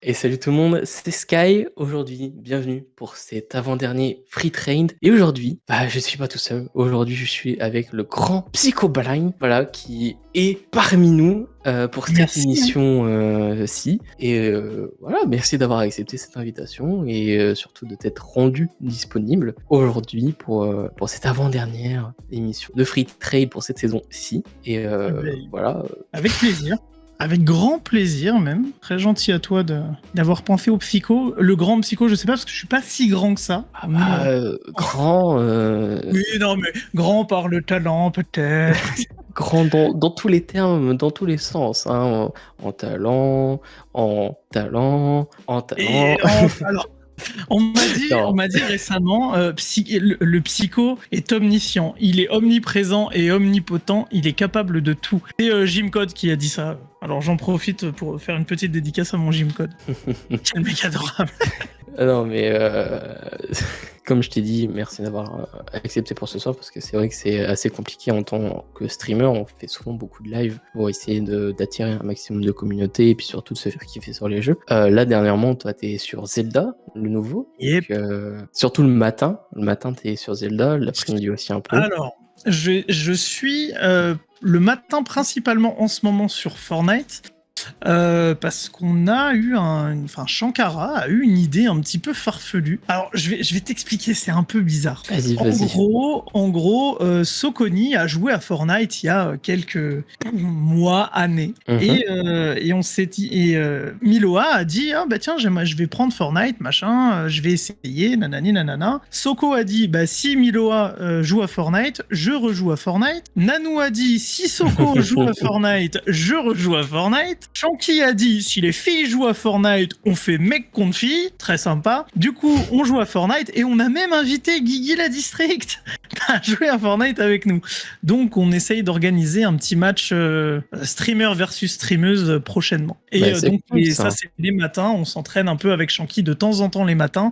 Et salut tout le monde, c'est Sky. Aujourd'hui, bienvenue pour cet avant-dernier Free Trade. Et aujourd'hui, je suis pas tout seul. Aujourd'hui, je suis avec le grand Psycho Blind, voilà, qui est parmi nous pour cette Merci, hein. émission-ci. Et voilà, merci d'avoir accepté cette invitation et surtout de t'être rendu disponible aujourd'hui pour cette avant-dernière émission de Free Trade pour cette saison-ci. Et Eh ben, voilà. avec plaisir. Avec grand plaisir même. Très gentil à toi d'avoir pensé au psycho. Le grand psycho, je sais pas parce que je suis pas si grand que ça. Grand. Oui, non, mais grand par le talent peut-être. Grand dans tous les termes, dans tous les sens, hein, en talent, en Et talent. alors, on Non. m'a dit récemment, le psycho est omniscient. Il est omniprésent et omnipotent. Il est capable de tout. C'est Jim Code qui a dit ça. Alors j'en profite pour faire une petite dédicace à mon Jim Code. Quel mec adorable. Ah non, mais comme je t'ai dit, merci d'avoir accepté pour ce soir parce que c'est vrai que c'est assez compliqué en tant que streamer. On fait souvent beaucoup de live pour essayer d'attirer un maximum de communauté et puis surtout de se faire kiffer sur les jeux. Là, dernièrement, toi, t'es sur Zelda, le nouveau. Yep. Donc, surtout le matin. Le matin, t'es sur Zelda, l'après-midi aussi un peu. Alors, je suis le matin principalement en ce moment sur Fortnite. Parce qu'on a eu Shankara a eu une idée un petit peu farfelue. Alors, je vais t'expliquer, c'est un peu bizarre. Vas-y. En gros, Soconi a joué à Fortnite il y a quelques mois, années. Mhm. Et on s'est dit, Miloa a dit, ah bah tiens, je vais prendre Fortnite, machin, je vais essayer, nanani nanana. Soko a dit, bah si Miloa joue à Fortnite, je rejoue à Fortnite. Nanou a dit, si Soko joue à Fortnite, je rejoue à Fortnite. Shanky a dit, si les filles jouent à Fortnite, on fait mec contre fille, très sympa. Du coup, on joue à Fortnite et on a même invité Guigui la District à jouer à Fortnite avec nous. Donc, on essaye d'organiser un petit match streamer versus streameuse prochainement. Et C'est cool ça, ça. c'est les matins. On s'entraîne un peu avec Shanky de temps en temps les matins.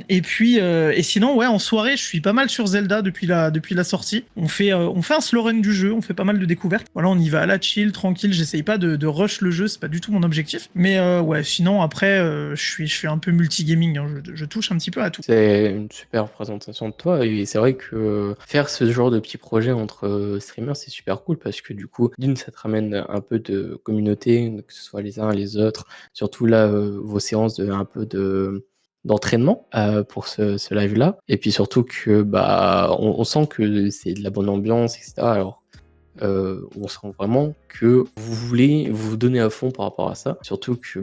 Et puis, et sinon, ouais, en soirée, je suis pas mal sur Zelda depuis la sortie. On fait un slow run du jeu, on fait pas mal de découvertes. Voilà, on y va à la chill, tranquille. J'essaye pas de rush le jeu, c'est pas du tout mon objectif. Mais ouais, sinon, après, je suis un peu multigaming. Hein. Je touche un petit peu à tout. C'est une super présentation de toi et c'est vrai que faire ce genre de petits projets entre streamers, c'est super cool parce que du coup, d'une, ça te ramène un peu de communauté, que ce soit les uns les autres. Surtout là, vos séances un peu d'entraînement pour ce live-là. Et puis surtout que on sent que c'est de la bonne ambiance, etc. Alors on sent vraiment que vous voulez vous donner à fond par rapport à ça. Surtout que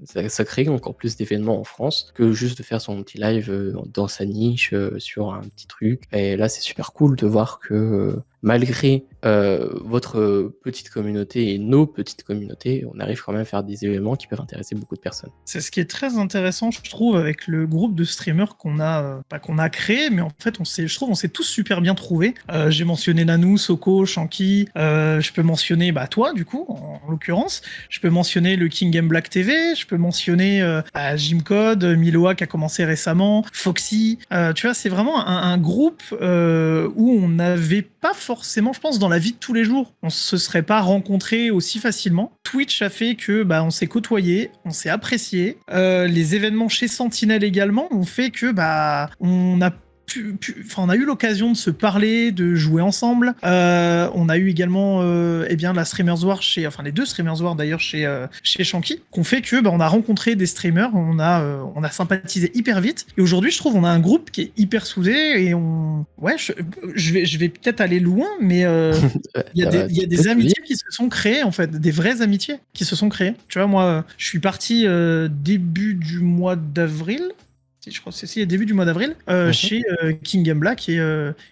ça crée encore plus d'événements en France que juste de faire son petit live dans sa niche sur un petit truc. Et là, c'est super cool de voir que malgré votre petite communauté et nos petites communautés, on arrive quand même à faire des événements qui peuvent intéresser beaucoup de personnes. C'est ce qui est très intéressant, je trouve, avec le groupe de streamers qu'on a, pas qu'on a créé, mais en fait, je trouve, on s'est tous super bien trouvés. J'ai mentionné Nanou, Soko, Shanky. Je peux mentionner, toi, du coup, en l'occurrence. Je peux mentionner le King Game Black TV. Je peux mentionner Jim Code, Miloa qui a commencé récemment, Foxy. Tu vois, c'est vraiment un groupe où on n'avait pas forcément, je pense, dans la vie de tous les jours, on se serait pas rencontrés aussi facilement. Twitch a fait que on s'est côtoyés, on s'est appréciés. Les événements chez Sentinel également ont fait que on a on a eu l'occasion de se parler, de jouer ensemble. On a eu également la Streamers War les deux Streamers War d'ailleurs chez Shanky, qu'on fait que on a rencontré des streamers, on a sympathisé hyper vite. Et aujourd'hui, je trouve on a un groupe qui est hyper soudé et je vais peut-être aller loin, mais il y a Tu peux des tout dire. amitiés qui se sont créées en fait, des vraies amitiés qui se sont créées. Tu vois, moi, je suis parti début du mois d'avril. Je crois que c'est début du mois d'avril, Mhm. chez King Game Black et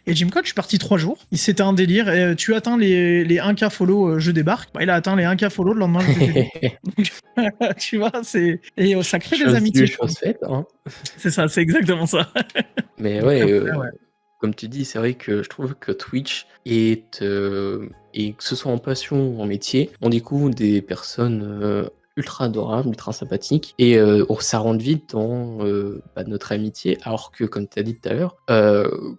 Jim Code. Je suis parti 3 jours. C'était un délire. Tu atteins les 1K follow, je débarque. Il a atteint les 1K follow, le lendemain, je débarque. Donc, tu vois, ça crée des Chose due, amitiés. chose faite, hein. C'est ça, c'est exactement ça. Mais Donc ouais, après, ouais. comme tu dis, c'est vrai que je trouve que Twitch et que ce soit en passion ou en métier, on découvre des personnes ultra adorable, ultra sympathique et ça rentre vite dans, notre amitié alors que comme tu as dit tout à l'heure,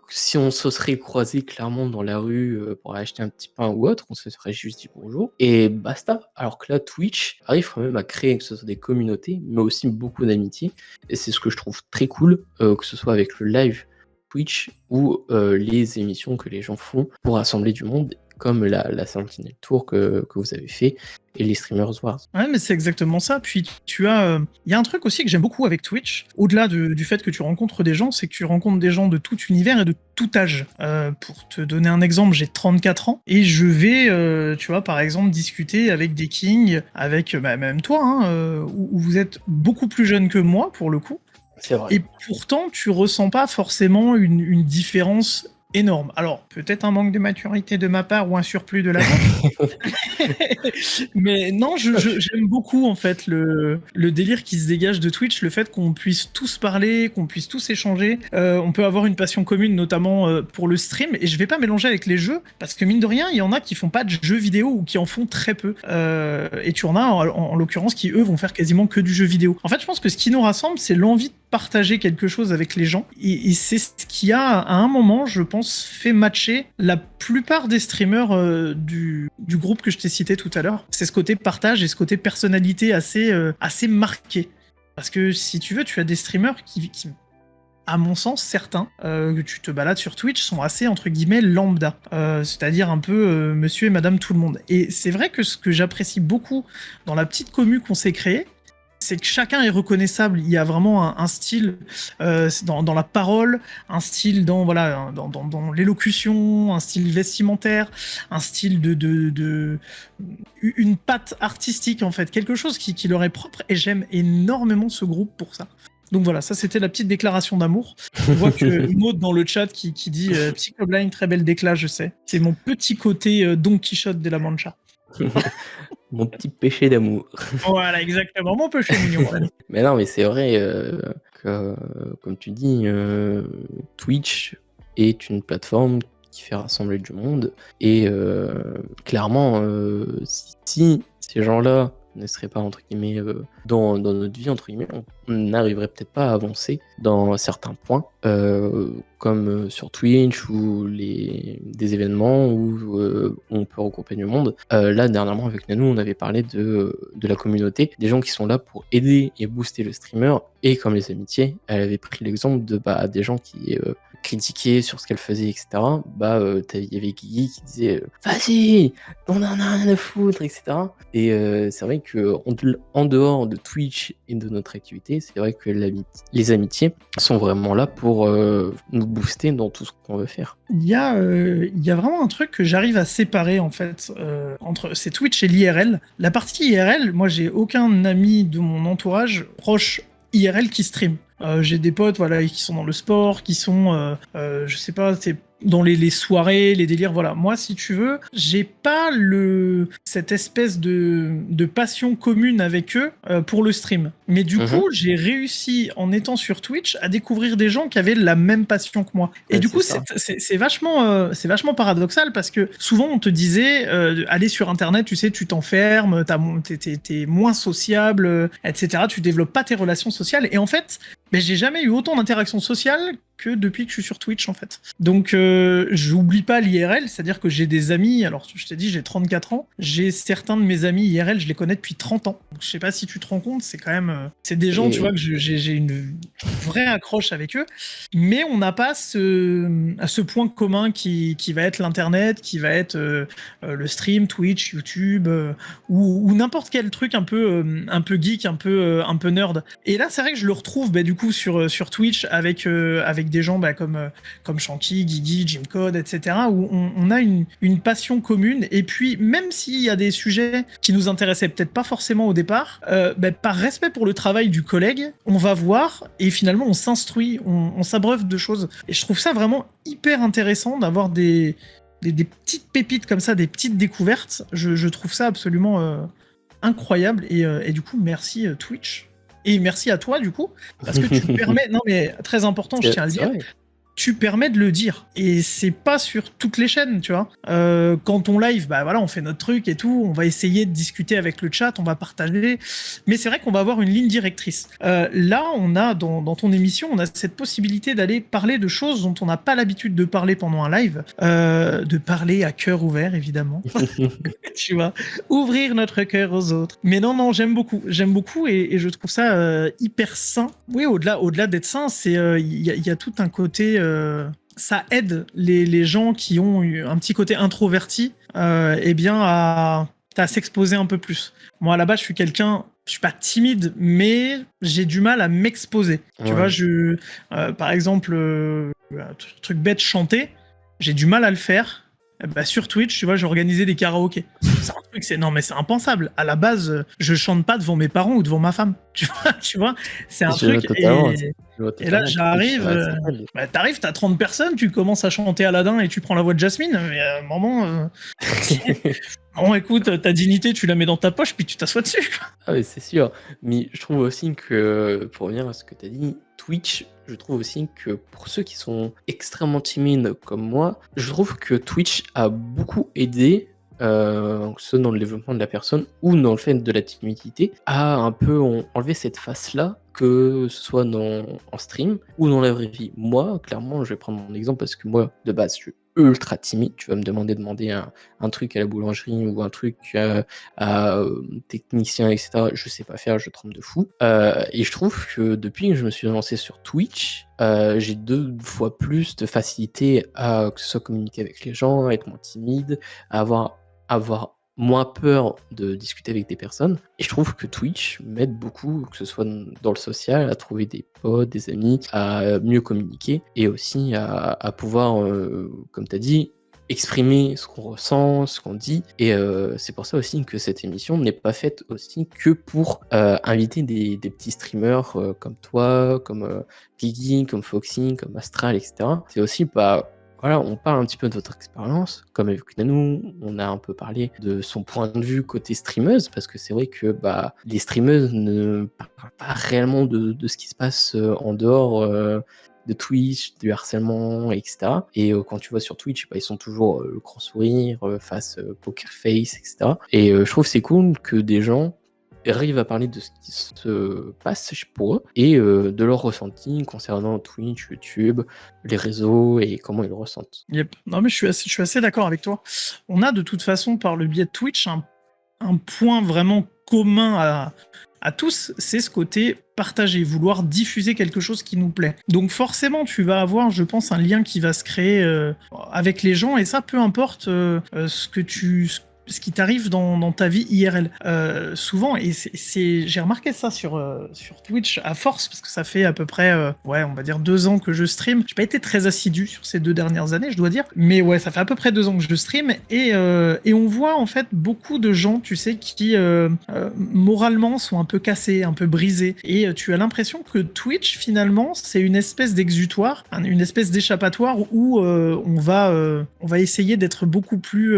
si on se serait croisés clairement dans la rue, pour acheter un petit pain ou autre, on se serait juste dit bonjour et basta. Alors que là, Twitch arrive quand même à créer que ce soit des communautés, mais aussi beaucoup d'amitié et c'est ce que je trouve très cool, que ce soit avec le live Twitch ou les émissions que les gens font pour rassembler du monde, comme la Sentinel Tour que vous avez fait et les Streamers Wars. Ouais, mais c'est exactement ça. Puis il y a un truc aussi que j'aime beaucoup avec Twitch, au-delà du fait que tu rencontres des gens, c'est que tu rencontres des gens de tout univers et de tout âge. Pour te donner un exemple, j'ai 34 ans et je vais, tu vois, par exemple, discuter avec des kings, avec même toi, hein, où vous êtes beaucoup plus jeune que moi pour le coup. C'est vrai. Et pourtant, tu ressens pas forcément une différence énorme. Alors, peut-être un manque de maturité de ma part ou un surplus de la vôtre. Mais non, j'aime beaucoup en fait le délire qui se dégage de Twitch, le fait qu'on puisse tous parler, qu'on puisse tous échanger. On peut avoir une passion commune, notamment pour le stream. Et je vais pas mélanger avec les jeux, parce que mine de rien, il y en a qui font pas de jeux vidéo ou qui en font très peu. Et tu en as en l'occurrence qui eux vont faire quasiment que du jeu vidéo. En fait, je pense que ce qui nous rassemble, c'est l'envie de partager quelque chose avec les gens. Et c'est ce qui a, à un moment, je pense, fait matcher la plupart des streamers du groupe que je t'ai cité tout à l'heure. C'est ce côté partage et ce côté personnalité assez marqué. Parce que si tu veux, tu as des streamers qui à mon sens, certains que tu te balades sur Twitch sont assez, entre guillemets, lambda. C'est-à-dire un peu monsieur et madame tout le monde. Et c'est vrai que ce que j'apprécie beaucoup dans la petite commu qu'on s'est créée, c'est que chacun est reconnaissable. Il y a vraiment un style dans la parole, un style dans l'élocution, un style vestimentaire, un style une patte artistique en fait, quelque chose qui leur est propre. Et j'aime énormément ce groupe pour ça. Donc voilà, ça c'était la petite déclaration d'amour. On voit que Maud dans le chat qui dit Psychoblind, très belle déclat, je sais. C'est mon petit côté Don Quichotte de la Mancha. Mon petit péché d'amour. Voilà, exactement, mon péché mignon. Mais non, mais c'est vrai que, comme tu dis, Twitch est une plateforme qui fait rassembler du monde. Et clairement, si ces gens-là ne seraient pas, entre guillemets, dans notre vie, entre guillemets, on n'arriverait peut-être pas à avancer dans certains points, comme sur Twitch ou des événements où on peut regrouper du monde. Là, dernièrement, avec Nanou, on avait parlé de la communauté, des gens qui sont là pour aider et booster le streamer, et comme les amitiés, elle avait pris l'exemple des gens qui critiquaient sur ce qu'elle faisait, etc. Il y avait Guigui qui disait vas-y, on en a rien à foutre, etc. Et c'est vrai que en dehors de Twitch et de notre activité, c'est vrai que les amitiés sont vraiment là pour nous booster dans tout ce qu'on veut faire. Il y a vraiment un truc que j'arrive à séparer en fait entre c'est Twitch et l'IRL. La partie IRL, moi j'ai aucun ami de mon entourage proche IRL qui stream. J'ai des potes qui sont dans le sport, qui sont je sais pas, dans les soirées, les délires, voilà. Moi, si tu veux, j'ai pas cette espèce de passion commune avec eux pour le stream. Mais du coup, j'ai réussi, en étant sur Twitch, à découvrir des gens qui avaient la même passion que moi. Et du coup, c'est vachement paradoxal parce que souvent, on te disait, aller sur Internet, tu sais, tu t'enfermes, t'es moins sociable, etc. Tu développes pas tes relations sociales. Et en fait, j'ai jamais eu autant d'interactions sociales que depuis que je suis sur Twitch en fait. Donc j'oublie pas l'IRL, c'est-à-dire que j'ai des amis, alors je t'ai dit j'ai 34 ans, j'ai certains de mes amis IRL, je les connais depuis 30 ans. Donc, je sais pas si tu te rends compte, c'est quand même c'est des gens, tu vois, que j'ai une vraie accroche avec eux, mais on n'a pas ce point commun qui va être l'internet, qui va être le stream, Twitch, YouTube ou n'importe quel truc un peu geek, un peu nerd. Et là, c'est vrai que je le retrouve du coup sur Twitch avec des gens comme Shanky, Guigui, Jimcode, etc. où on a une passion commune. Et puis, même s'il y a des sujets qui nous intéressaient peut-être pas forcément au départ, par respect pour le travail du collègue, on va voir et finalement on s'instruit, on s'abreuve de choses. Et je trouve ça vraiment hyper intéressant d'avoir des petites pépites comme ça, des petites découvertes. Je trouve ça absolument incroyable. Et du coup, merci Twitch. Et merci à toi, du coup, parce que tu me permets... Non, mais très important, je tiens à le dire. tu permets de le dire. Et c'est pas sur toutes les chaînes, tu vois. Quand on live, bah voilà, on fait notre truc et tout, on va essayer de discuter avec le chat, on va partager. Mais c'est vrai qu'on va avoir une ligne directrice. Là, on a, dans ton émission, on a cette possibilité d'aller parler de choses dont on n'a pas l'habitude de parler pendant un live. De parler à cœur ouvert, évidemment. Tu vois, ouvrir notre cœur aux autres. Mais non, non, j'aime beaucoup et je trouve ça hyper sain. Oui, au-delà d'être sain, c'est il y a tout un côté. Ça aide les gens qui ont eu un petit côté introverti, eh bien à s'exposer un peu plus. Moi, à la base, je suis pas timide, mais j'ai du mal à m'exposer. Tu vois, Ouais. par exemple, un truc bête, chanter, j'ai du mal à le faire. Bah, sur Twitch, tu vois, j'ai organisé des karaokés. C'est un truc, non, mais c'est impensable. À la base, je chante pas devant mes parents ou devant ma femme. Tu vois, c'est un Je vois truc. totalement, je vois Et là, totalement. Twitch, j'arrive, ça t'aide. bah, t'arrives, t'as 30 personnes, tu commences à chanter Aladdin et tu prends la voix de Jasmine. Mais à un moment, bon, écoute, ta dignité, tu la mets dans ta poche, puis tu t'assois dessus. Ah oui, c'est sûr. Mais je trouve aussi que, pour revenir à ce que tu as dit, Twitch, je trouve aussi que pour ceux qui sont extrêmement timides comme moi, je trouve que Twitch a beaucoup aidé, que ce soit dans le développement de la personne ou dans le fait de la timidité, à un peu enlever cette face-là, que ce soit en stream ou dans la vraie vie. Moi, clairement, je vais prendre mon exemple parce que moi, de base, je suis ultra timide. Tu vas me demander un truc à la boulangerie ou un truc à technicien, etc. Je sais pas faire, je tremble de fou. Et je trouve que depuis que je me suis lancé sur Twitch, j'ai 2 fois plus de facilité à que ce soit communiquer avec les gens, à être moins timide, à avoir moins peur de discuter avec des personnes. Et je trouve que Twitch m'aide beaucoup, que ce soit dans le social, à trouver des potes, des amis, à mieux communiquer et aussi à pouvoir, comme tu as dit, exprimer ce qu'on ressent, ce qu'on dit. Et c'est pour ça aussi que cette émission n'est pas faite aussi que pour inviter des petits streamers comme toi, comme Gigi, comme Foxy, comme Astral, etc. C'est aussi voilà, on parle un petit peu de votre expérience, comme avec Nanou, on a un peu parlé de son point de vue côté streameuse, parce que c'est vrai que les streameuses ne parlent pas réellement de ce qui se passe en dehors de Twitch, du harcèlement, etc. Et quand tu vois sur Twitch, ils sont toujours le grand sourire, face poker face, etc. Et je trouve que c'est cool que des gens arrivent à parler de ce qui se passe pour eux et de leur ressenti concernant Twitch, YouTube, les réseaux et comment ils le ressentent. Yep. Non, mais je suis assez d'accord avec toi. On a de toute façon, par le biais de Twitch, un point vraiment commun à tous, c'est ce côté partager, vouloir diffuser quelque chose qui nous plaît. Donc forcément, tu vas avoir, je pense, un lien qui va se créer avec les gens, et ça, peu importe ce qui t'arrive dans ta vie IRL. Souvent, et j'ai remarqué ça sur Twitch à force, parce que ça fait à peu près, ouais, on va dire 2 ans que je stream. J'ai pas été très assidu sur ces 2 dernières années, je dois dire. Mais ouais, ça fait à peu près 2 ans que je stream, et on voit en fait beaucoup de gens, tu sais, qui moralement sont un peu cassés, un peu brisés. Et tu as l'impression que Twitch, finalement, c'est une espèce d'exutoire, une espèce d'échappatoire où on va essayer d'être beaucoup plus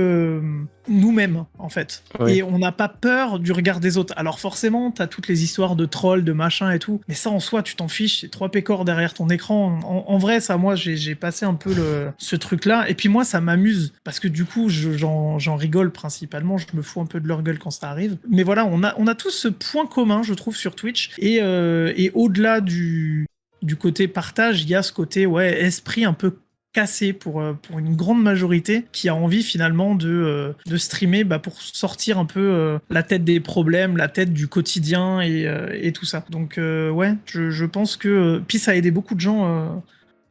nous-mêmes, en fait. Ouais. Et on n'a pas peur du regard des autres. Alors forcément, t'as toutes les histoires de trolls, de machin et tout, mais ça en soi, tu t'en fiches, c'est 3 pécores derrière ton écran. En vrai, ça, moi, j'ai passé un peu ce truc-là. Et puis moi, ça m'amuse, parce que du coup, j'en rigole principalement, je me fous un peu de leur gueule quand ça arrive. Mais voilà, on a tous ce point commun, je trouve, sur Twitch. Et au-delà du côté partage, il y a ce côté, ouais, esprit un peu cassé pour une grande majorité qui a envie finalement de streamer pour sortir un peu la tête des problèmes, la tête du quotidien et tout ça. Donc ouais, je pense que... Puis ça a aidé beaucoup de gens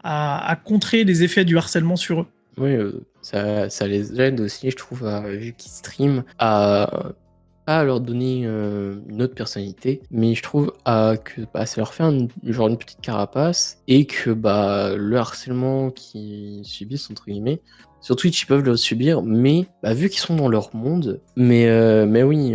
à contrer les effets du harcèlement sur eux. Oui, ça les aide aussi, je trouve, vu qu'ils streament, à pas leur donner une autre personnalité, mais je trouve que ça leur fait genre une petite carapace et que le harcèlement qu'ils subissent, entre guillemets, sur Twitch, ils peuvent le subir, mais vu qu'ils sont dans leur monde, mais oui,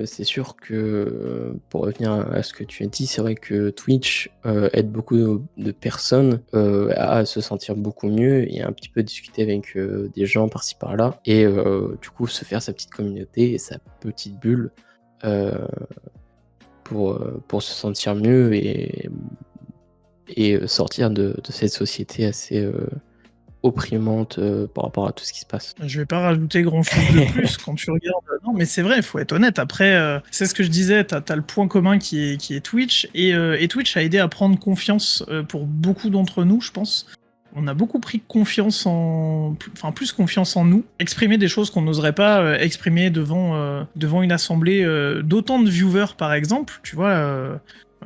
c'est sûr que pour revenir à ce que tu as dit, c'est vrai que Twitch aide beaucoup de personnes à se sentir beaucoup mieux et un petit peu discuter avec des gens par-ci par-là et du coup se faire sa petite communauté et sa petite bulle pour se sentir mieux et et sortir de cette société assez opprimante par rapport à tout ce qui se passe. Je vais pas rajouter grand-chose de plus quand tu regardes. Non, mais c'est vrai, il faut être honnête. Après, c'est ce que je disais, t'as le point commun qui est Twitch, et Twitch a aidé à prendre confiance pour beaucoup d'entre nous, je pense. On a beaucoup pris confiance plus confiance en nous, exprimer des choses qu'on n'oserait pas exprimer devant une assemblée d'autant de viewers, par exemple. Tu vois,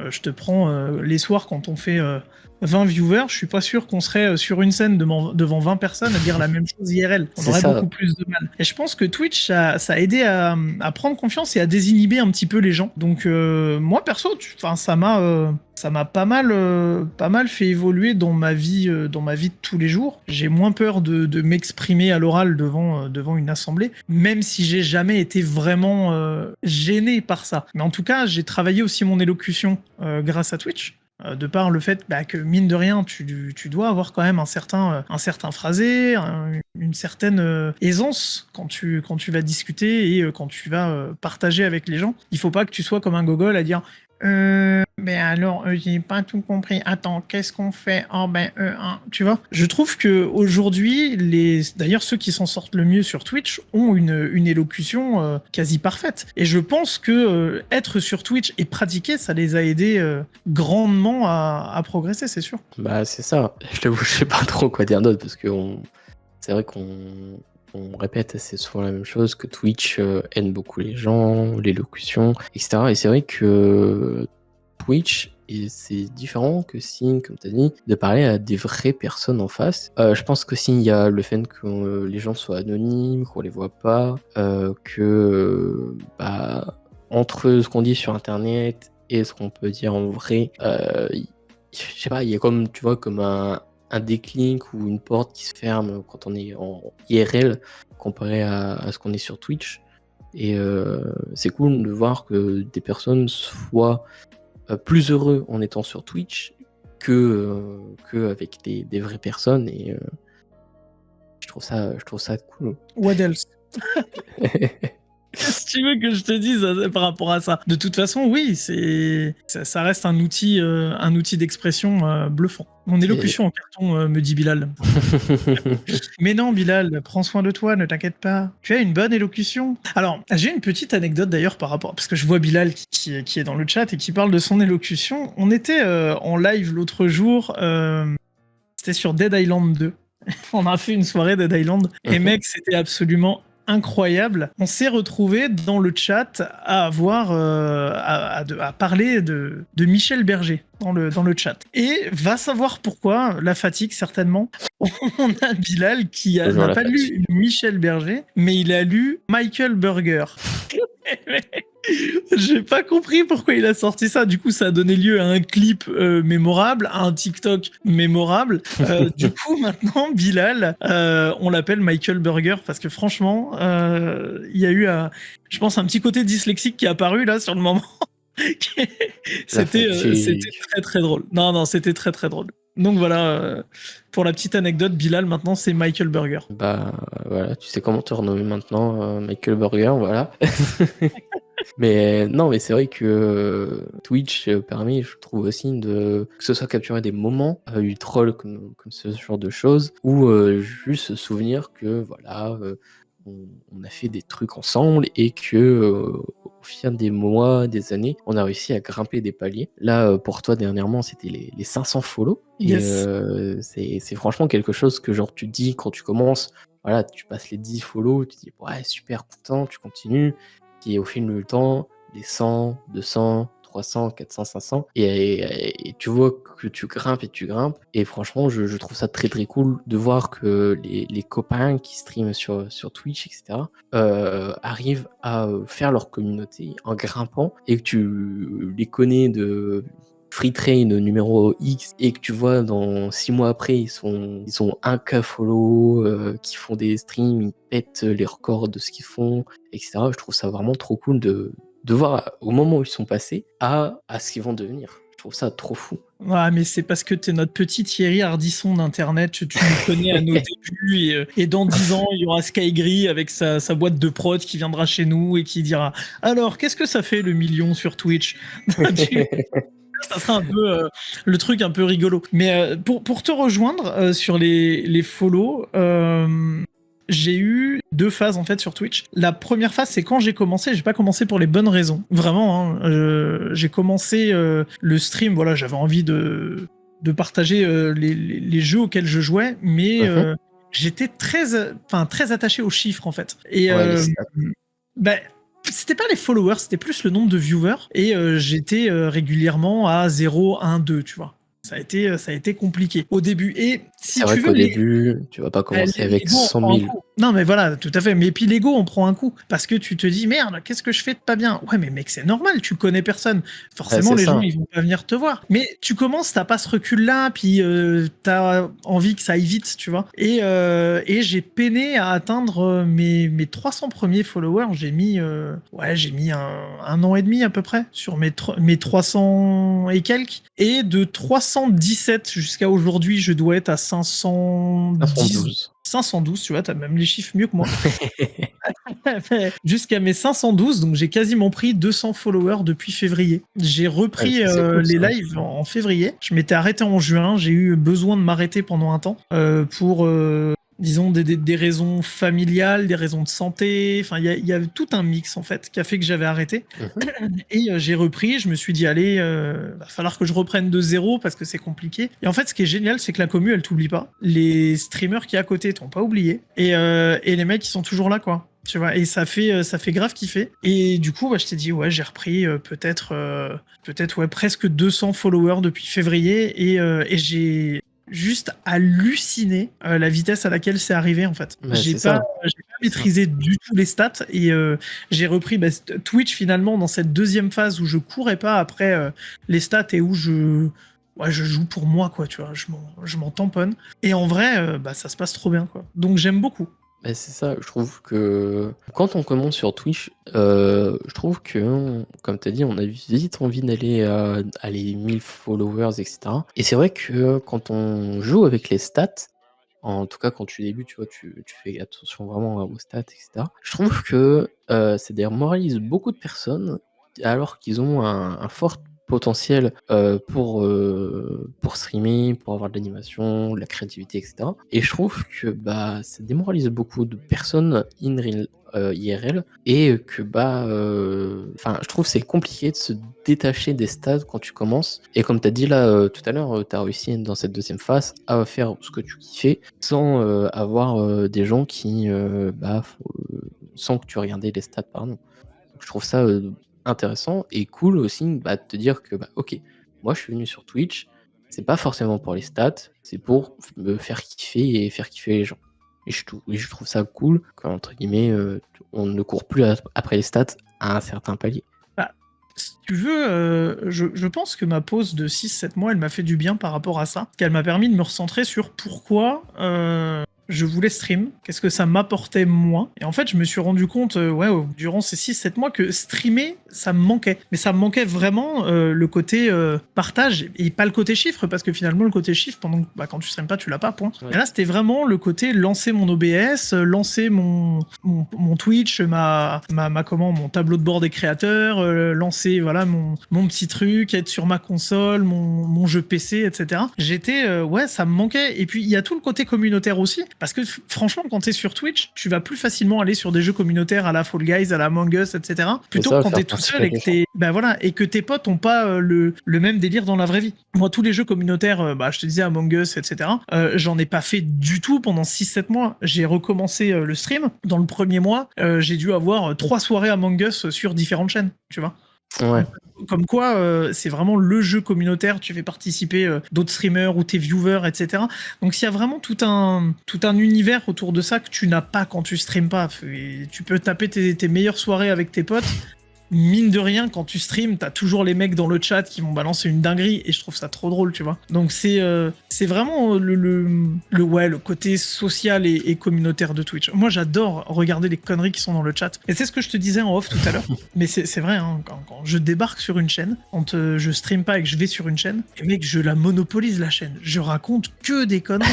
je te prends les soirs quand on fait 20 viewers, je suis pas sûr qu'on serait sur une scène devant 20 personnes à dire la même chose IRL. On C'est aurait ça. beaucoup plus de mal. Et je pense que Twitch, ça a aidé à prendre confiance et à désinhiber un petit peu les gens. Donc moi perso, ça m'a pas mal fait évoluer dans ma vie de tous les jours. J'ai moins peur de m'exprimer à l'oral devant une assemblée, même si j'ai jamais été vraiment gêné par ça. Mais en tout cas, j'ai travaillé aussi mon élocution grâce à Twitch. De par le fait que, mine de rien, tu dois avoir quand même un certain phrasé, une certaine aisance quand tu vas discuter et quand tu vas partager avec les gens. Il faut pas que tu sois comme un gogol à dire mais alors, j'ai pas tout compris. Attends, qu'est-ce qu'on fait? Oh ben, tu vois. Je trouve que aujourd'hui, d'ailleurs ceux qui s'en sortent le mieux sur Twitch ont une élocution quasi parfaite. Et je pense que être sur Twitch et pratiquer, ça les a aidés grandement à progresser, c'est sûr. Bah c'est ça. Je t'avoue, je sais pas trop quoi dire d'autre parce que c'est vrai qu'on répète assez souvent la même chose, que Twitch aide beaucoup les gens, l'élocution, etc. Et c'est vrai que Twitch, et c'est différent que Sing, comme tu as dit, de parler à des vraies personnes en face. Je pense qu'aussi il y a le fait que les gens soient anonymes, qu'on les voit pas, que entre ce qu'on dit sur Internet et ce qu'on peut dire en vrai, je sais pas, il y a comme, tu vois, comme un déclic ou une porte qui se ferme quand on est en IRL comparé à ce qu'on est sur Twitch. Et c'est cool de voir que des personnes soient plus heureux en étant sur Twitch que avec des vraies personnes. Et je trouve ça cool. What else? Qu'est-ce que tu veux que je te dise par rapport à ça? De toute façon, oui, ça reste un outil d'expression bluffant. Mon élocution en carton, me dit Bilal. Mais non, Bilal, prends soin de toi, ne t'inquiète pas. Tu as une bonne élocution. Alors, j'ai une petite anecdote d'ailleurs par rapport, parce que je vois Bilal qui est dans le chat et qui parle de son élocution. On était en live l'autre jour, c'était sur Dead Island 2. On a fait une soirée Dead Island et mec, c'était absolument incroyable. On s'est retrouvé dans le chat à avoir à parler de Michel Berger dans le chat. Et va savoir pourquoi, la fatigue certainement. On a Bilal qui Toujours n'a la pas fatigue. lu Michel Berger, mais il a lu Michael Burger. J'ai pas compris pourquoi il a sorti ça. Du coup, ça a donné lieu à un clip mémorable, à un TikTok mémorable. Du coup, maintenant, Bilal, on l'appelle Michael Burger parce que franchement, il y a eu, je pense, un petit côté dyslexique qui est apparu là sur le moment. C'était très très drôle. Non, c'était très très drôle. Donc voilà, pour la petite anecdote, Bilal maintenant c'est Michael Burger. Bah voilà, tu sais comment te renommer maintenant, Michael Burger, voilà. Mais non, mais c'est vrai que Twitch permet, je trouve aussi, que ce soit capturer des moments du troll comme ce genre de choses, ou juste se souvenir que voilà, on a fait des trucs ensemble et que au fil des mois, des années, on a réussi à grimper des paliers. Là, pour toi dernièrement, c'était les 500 follow. Yes. Et c'est franchement quelque chose que genre tu te dis quand tu commences, voilà, tu passes les 10 follow, tu te dis ouais super content, tu continues. Qui au fil du temps, les 100, 200, 300, 400, 500, et tu vois que tu grimpes et tu grimpes. Et franchement, je trouve ça très très cool de voir que les copains qui streament sur Twitch, etc., arrivent à faire leur communauté en grimpant, et que tu les connais de Free Train numéro X et que tu vois dans 6 mois après ils ont 1K follow, qui font des streams, ils pètent les records de ce qu'ils font, etc. Je trouve ça vraiment trop cool de voir au moment où ils sont passés à ce qu'ils vont devenir. Je trouve ça trop fou. Ouais, mais c'est parce que t'es notre petit Thierry Ardisson d'Internet, tu nous connais à nos débuts, et dans 10 ans, il y aura Skygri avec sa boîte de prod qui viendra chez nous et qui dira « Alors, qu'est-ce que ça fait le million sur Twitch ?» Ça sera un peu le truc un peu rigolo. Mais pour te rejoindre sur les follow, j'ai eu 2 phases en fait sur Twitch. La première phase, c'est quand j'ai commencé. J'ai pas commencé pour les bonnes raisons, vraiment. Hein. J'ai commencé le stream. Voilà, j'avais envie de partager les jeux auxquels je jouais, mais Mhm. j'étais très attaché aux chiffres en fait. Et Ouais, les stats. bah, c'était pas les followers, c'était plus le nombre de viewers. Et j'étais régulièrement à 0, 1, 2, tu vois. Ça a été compliqué au début. Et si C'est vrai tu veux, qu'au début, tu vas pas bah, commencer avec l'ego, on 100 prend un 000. coup. Non, mais voilà, tout à fait. Mais puis l'ego, on prend un coup. Parce que tu te dis, merde, qu'est-ce que je fais de pas bien? Ouais, mais mec, c'est normal, tu connais personne. Ouais, Forcément, c'est les gens, ça. ils vont pas venir te voir. Mais tu commences, t'as pas ce recul-là, puis t'as envie que ça aille vite, tu vois. Et j'ai peiné à atteindre mes 300 premiers followers. J'ai mis un an et demi à peu près sur mes 300 et quelques. Et de 317 jusqu'à aujourd'hui, je dois être à 510. 512. 512, tu vois, t'as même les chiffres mieux que moi. Jusqu'à mes 512, donc j'ai quasiment pris 200 followers depuis février. J'ai Ouais, repris ça, c'est cool, les ça. lives en février. Je m'étais arrêté en juin, j'ai eu besoin de m'arrêter pendant un temps pour, disons, des raisons familiales, des raisons de santé. Enfin, il y a tout un mix en fait qui a fait que j'avais arrêté. Mhm. Et j'ai repris, je me suis dit, allez, va falloir que je reprenne de zéro parce que c'est compliqué. Et en fait, ce qui est génial, c'est que la commu, elle t'oublie pas. Les streamers qui à côté t'ont pas oublié. Et les mecs, ils sont toujours là, quoi. Tu vois, et ça fait grave kiffer. Et du coup, je t'ai dit, ouais, j'ai repris peut-être ouais, presque 200 followers depuis février. Et j'ai juste halluciné la vitesse à laquelle c'est arrivé, en fait. Ouais, c'est ça. J'ai pas C'est ça. maîtrisé du tout les stats. Et j'ai repris Twitch finalement dans cette deuxième phase où je courais pas après les stats et où je joue pour moi, quoi, tu vois, je m'en tamponne. Et en vrai, ça se passe trop bien, quoi. Donc j'aime beaucoup. Bah, c'est ça, je trouve que quand on commence sur Twitch, je trouve que, comme tu as dit, on a vite envie d'aller à les 1000 followers, etc. Et c'est vrai que quand on joue avec les stats, en tout cas quand tu débutes, tu vois, tu fais attention vraiment aux stats, etc. Je trouve que ça démoralise beaucoup de personnes alors qu'ils ont un fort potentiel pour streamer, pour avoir de l'animation, de la créativité, etc. Et je trouve que ça démoralise beaucoup de personnes IRL et que je trouve que c'est compliqué de se détacher des stats quand tu commences. Et comme tu as dit là tout à l'heure, tu as réussi dans cette deuxième phase à faire ce que tu kiffais sans avoir des gens qui sans que tu regardais les stats, pardon. Donc, je trouve ça intéressant et cool aussi de te dire que ok, moi je suis venu sur Twitch, c'est pas forcément pour les stats, c'est pour me faire kiffer et faire kiffer les gens. Et je trouve ça cool qu'entre guillemets, on ne court plus après les stats à un certain palier. Bah, si tu veux, je pense que ma pause de 6-7 mois, elle m'a fait du bien par rapport à ça. Qu'elle m'a permis de me recentrer sur pourquoi je voulais stream, qu'est-ce que ça m'apportait moi. Et en fait, je me suis rendu compte, durant ces 6-7 mois, que streamer, ça me manquait. Mais ça me manquait vraiment le côté partage et pas le côté chiffre, parce que finalement, le côté chiffre, quand tu streames pas, tu l'as pas, point. Ouais. Et là, c'était vraiment le côté lancer mon OBS, lancer mon Twitch, mon tableau de bord des créateurs, lancer voilà mon petit truc, être sur ma console, mon jeu PC, etc. Ça me manquait. Et puis il y a tout le côté communautaire aussi, parce que franchement, quand t'es sur Twitch, tu vas plus facilement aller sur des jeux communautaires à la Fall Guys, à la Among Us, etc. Et Plutôt ça que va quand faire t'es tout seul participer et que les gens. et que tes potes ont pas le même délire dans la vraie vie. Moi, tous les jeux communautaires, je te disais Among Us, etc. J'en ai pas fait du tout pendant 6-7 mois. J'ai recommencé le stream. Dans le premier mois, j'ai dû avoir 3 soirées Among Us sur différentes chaînes, tu vois. Ouais. Comme quoi, c'est vraiment le jeu communautaire, tu fais participer d'autres streamers ou tes viewers, etc. Donc il y a vraiment tout un univers autour de ça que tu n'as pas quand tu streames pas. Et tu peux taper tes meilleures soirées avec tes potes. Mine de rien, quand tu streams, t'as toujours les mecs dans le chat qui vont balancer une dinguerie et je trouve ça trop drôle, tu vois. Donc c'est vraiment le côté social et communautaire de Twitch. Moi, j'adore regarder les conneries qui sont dans le chat. Et c'est ce que je te disais en off tout à l'heure. Mais c'est vrai, hein, quand je débarque sur une chaîne, quand je stream pas et que je vais sur une chaîne, et mec, je la monopolise la chaîne. Je raconte que des conneries.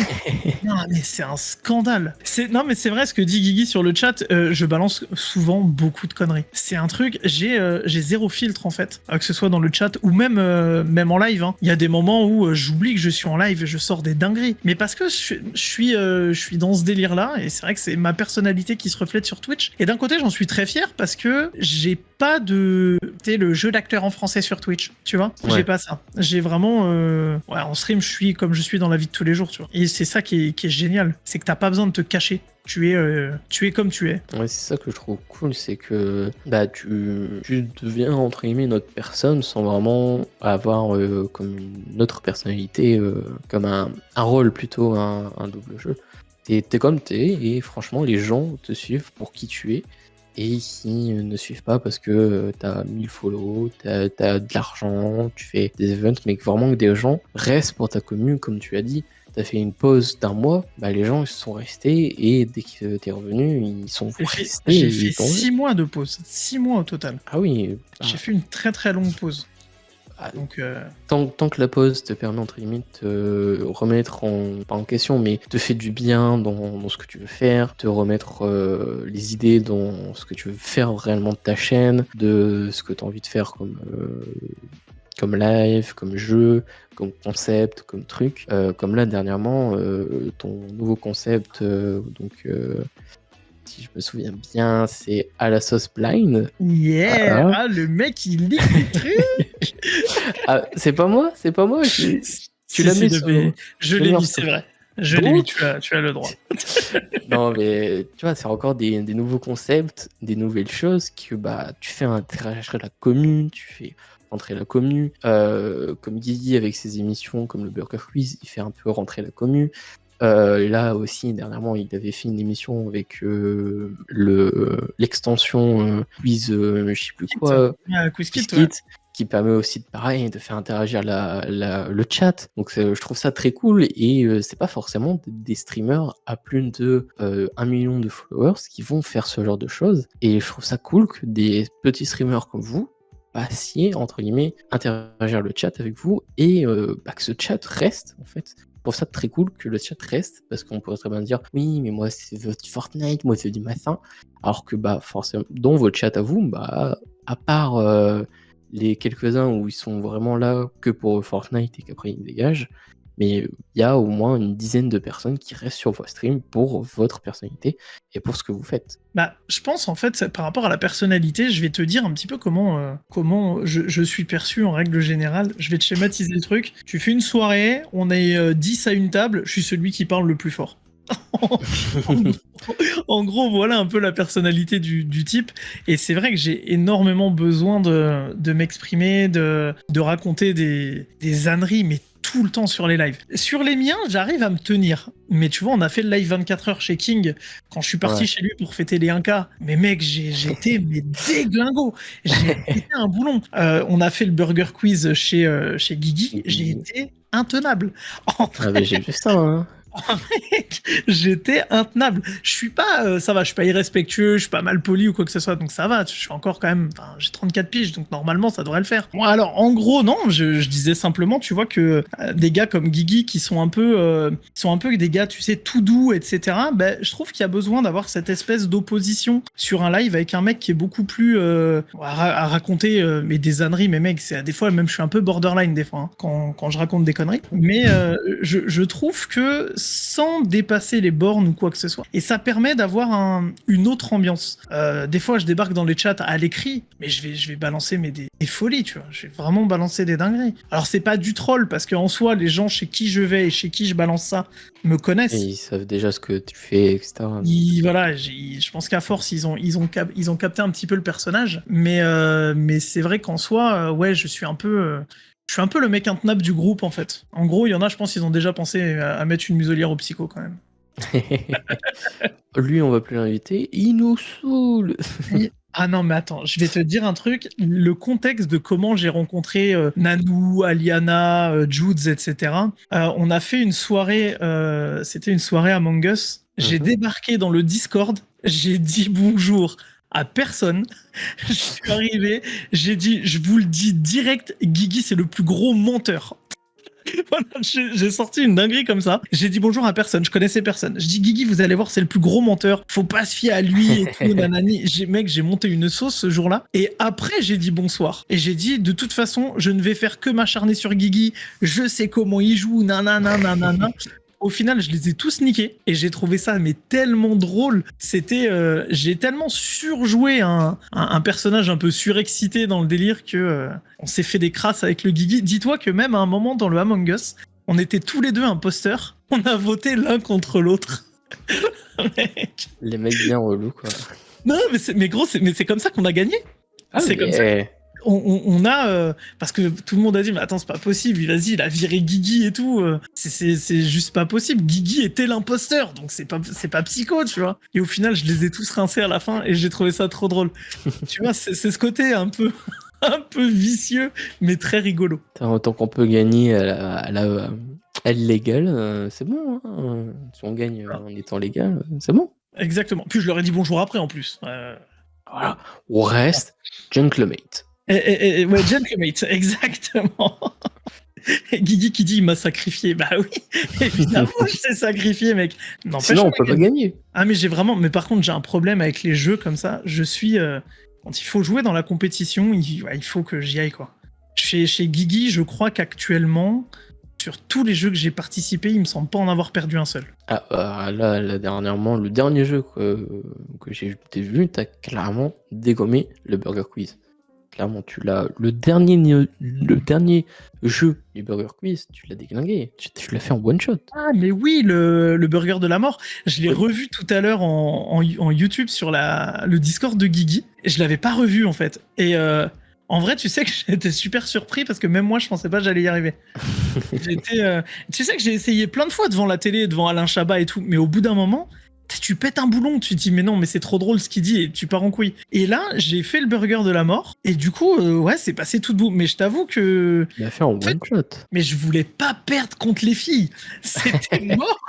Non, mais c'est un scandale. Non, mais c'est vrai ce que dit Guigui sur le chat. Je balance souvent beaucoup de conneries. C'est un truc. J'ai j'ai zéro filtre en fait, que ce soit dans le chat ou même en live. Hein. Il y a des moments où j'oublie que je suis en live et je sors des dingueries. Mais parce que je suis dans ce délire-là et c'est vrai que c'est ma personnalité qui se reflète sur Twitch. Et d'un côté, j'en suis très fier parce que j'ai pas de... Tu sais, le jeu d'acteur en français sur Twitch, tu vois. Ouais. J'ai pas ça. J'ai vraiment... Ouais, en stream, je suis comme je suis dans la vie de tous les jours, tu vois. Et c'est ça qui est génial. C'est que t'as pas besoin de te cacher. Tu es comme tu es. Ouais, c'est ça que je trouve cool, c'est que bah, tu deviens entre guillemets une autre personne sans vraiment avoir comme une autre personnalité, comme un rôle plutôt, un double jeu. T'es comme t'es et franchement les gens te suivent pour qui tu es et ils ne suivent pas parce que t'as 1000 follow, t'as de l'argent, tu fais des events, mais que vraiment que des gens restent pour ta commune comme tu as dit. T'as fait une pause d'1 mois, bah les gens ils sont restés et dès que t'es revenu, ils sont restés et J'ai fait ils t'ont vu. 6 mois de pause. 6 mois au total. Ah oui, J'ai fait une très très longue pause. ah, Donc, tant que la pause te permet entre guillemets de te remettre pas en question, mais te fait du bien dans ce que tu veux faire, te remettre les idées dans ce que tu veux faire réellement de ta chaîne, de ce que tu as envie de faire comme live, comme jeu, comme concept, comme truc. Comme là dernièrement, ton nouveau concept, si je me souviens bien, c'est à la sauce blind. yeah, Voilà. ah, le mec il lit les trucs. Ah, c'est pas moi, tu Si, l'as si, mis je tu l'as l'ai mis en mis, c'est story. vrai. Je l'ai mis, Donc, tu as le droit. non mais tu vois, c'est encore des nouveaux concepts, des nouvelles choses que bah tu fais interagir la commune, tu fais rentrer la commune. Comme Guigui avec ses émissions comme le Burger Quiz, il fait un peu rentrer la commune. Là aussi, dernièrement, il avait fait une émission avec l'extension quiz, je sais plus quoi, Quiz Kit, ouais. Quiz Kit, qui permet aussi de pareil de faire interagir le chat. Donc je trouve ça très cool et c'est pas forcément des streamers à plus de 1 million de followers qui vont faire ce genre de choses. Et je trouve ça cool que des petits streamers comme vous passiez entre guillemets interagir le chat avec vous et que ce chat reste en fait. Je trouve ça très cool que le chat reste parce qu'on pourrait très bien dire oui mais moi c'est du Fortnite, moi c'est du machin, alors que bah forcément dans votre chat à vous, bah à part les quelques-uns où ils sont vraiment là que pour Fortnite et qu'après ils dégagent, mais il y a au moins une dizaine de personnes qui restent sur vos streams pour votre personnalité et pour ce que vous faites. Bah, je pense en fait, par rapport à la personnalité, je vais te dire un petit peu comment je suis perçu en règle générale. Je vais te schématiser le truc. Tu fais une soirée, on est 10 à une table, je suis celui qui parle le plus fort. En gros, voilà un peu la personnalité du type. Et c'est vrai que j'ai énormément besoin de m'exprimer, de raconter des âneries, mais tout le temps sur les lives. Sur les miens, j'arrive à me tenir. Mais tu vois, on a fait le live 24 heures chez King quand je suis parti Ouais. chez lui pour fêter les 1K. Mais mec, j'étais mais déglingo. J'ai été un boulon. On a fait le burger quiz chez Guigui. J'ai été intenable. En Ah bah j'ai vu ça, hein. Mec, j'étais intenable. Je suis pas, ça va, je suis pas irrespectueux, je suis pas mal poli ou quoi que ce soit, donc ça va. Je suis encore quand même, enfin, j'ai 34 piges, donc normalement ça devrait le faire. Moi, alors, en gros, non, je disais simplement, tu vois que des gars comme Guigui qui sont un peu des gars, tu sais, tout doux, etc. Ben, je trouve qu'il y a besoin d'avoir cette espèce d'opposition sur un live avec un mec qui est beaucoup plus à raconter mais des âneries, mais mec, c'est des fois même je suis un peu borderline des fois hein, quand je raconte des conneries. Mais je trouve que sans dépasser les bornes ou quoi que ce soit. Et ça permet d'avoir une autre ambiance. Des fois, je débarque dans les chats à l'écrit, mais je vais balancer des folies, tu vois. Je vais vraiment balancer des dingueries. Alors, c'est pas du troll, parce qu'en soi, les gens chez qui je vais et chez qui je balance ça me connaissent. Et ils savent déjà ce que tu fais, etc. Voilà, je pense qu'à force, ils ont capté un petit peu le personnage. Mais c'est vrai qu'en soi, ouais, je suis un peu le mec intenable du groupe, en fait. En gros, il y en a, je pense, ils ont déjà pensé à mettre une muselière au psycho, quand même. Lui, on va plus l'inviter. Il nous saoule. Ah non, mais attends, je vais te dire un truc. Le contexte de comment j'ai rencontré Nanou, Aliana, Judes, etc. On a fait une soirée, c'était une soirée Among Us. J'ai débarqué dans le Discord, j'ai dit bonjour à personne. Je suis arrivé, j'ai dit, je vous le dis direct, Guigui, c'est le plus gros menteur. Voilà, j'ai sorti une dinguerie comme ça. J'ai dit bonjour à personne, je connaissais personne. Je dis Guigui, vous allez voir, c'est le plus gros menteur. Faut pas se fier à lui et tout, nanani. Mec, j'ai monté une sauce ce jour-là. Et après, j'ai dit bonsoir. Et j'ai dit, de toute façon, je ne vais faire que m'acharner sur Guigui. Je sais comment il joue, nanana, nanana. Au final, je les ai tous niqués et j'ai trouvé ça mais tellement drôle. C'était, j'ai tellement surjoué un personnage un peu surexcité dans le délire que on s'est fait des crasses avec le Guigui. Dis-toi que même à un moment dans le Among Us, on était tous les deux imposteurs. On a voté l'un contre l'autre. Mec. Les mecs bien relous, quoi. Non, mais gros, c'est comme ça qu'on a gagné. Ah, C'est comme ça. On a parce que tout le monde a dit mais attends, c'est pas possible, vas-y, il a viré Guigui et tout, c'est juste pas possible. Guigui était l'imposteur, donc c'est pas Psycho, tu vois. Et au final, je les ai tous rincés à la fin et j'ai trouvé ça trop drôle. Tu vois, c'est ce côté un peu un peu vicieux mais très rigolo. Autant qu'on peut gagner à l'illégal, c'est bon, hein. Si on gagne en étant légal, c'est bon. Exactement. Puis je leur ai dit bonjour après en plus. Voilà. On reste gentlemate. Ouais, gentlemate, exactement. Guigui qui dit il m'a sacrifié. Bah oui, évidemment, je t'ai sacrifié, mec. Sinon, on peut pas gagner. Ah, mais mais par contre, j'ai un problème avec les jeux comme ça. Je suis. Quand il faut jouer dans la compétition, il faut que j'y aille, quoi. Chez Guigui, je crois qu'actuellement, sur tous les jeux que j'ai participé, il me semble pas en avoir perdu un seul. Ah, là, dernièrement, le dernier jeu que j'ai vu, t'as clairement dégommé le Burger Quiz. Clairement, tu l'as. Le dernier jeu du Burger Quiz, tu l'as déglingué. Tu l'as fait en one shot. Ah, mais oui, le burger de la mort. Je l'ai revu tout à l'heure en YouTube sur le Discord de Guigui. Je l'avais pas revu en fait. Et en vrai, tu sais que j'étais super surpris parce que même moi, je pensais pas que j'allais y arriver. Tu sais que j'ai essayé plein de fois devant la télé, devant Alain Chabat et tout, mais au bout d'un moment, tu pètes un boulon, tu te dis mais non, mais c'est trop drôle ce qu'il dit et tu pars en couille. Et là, j'ai fait le burger de la mort et du coup, ouais, c'est passé tout debout. Mais je t'avoue que. Il a fait en one shot. Mais je voulais pas perdre contre les filles. C'était mort.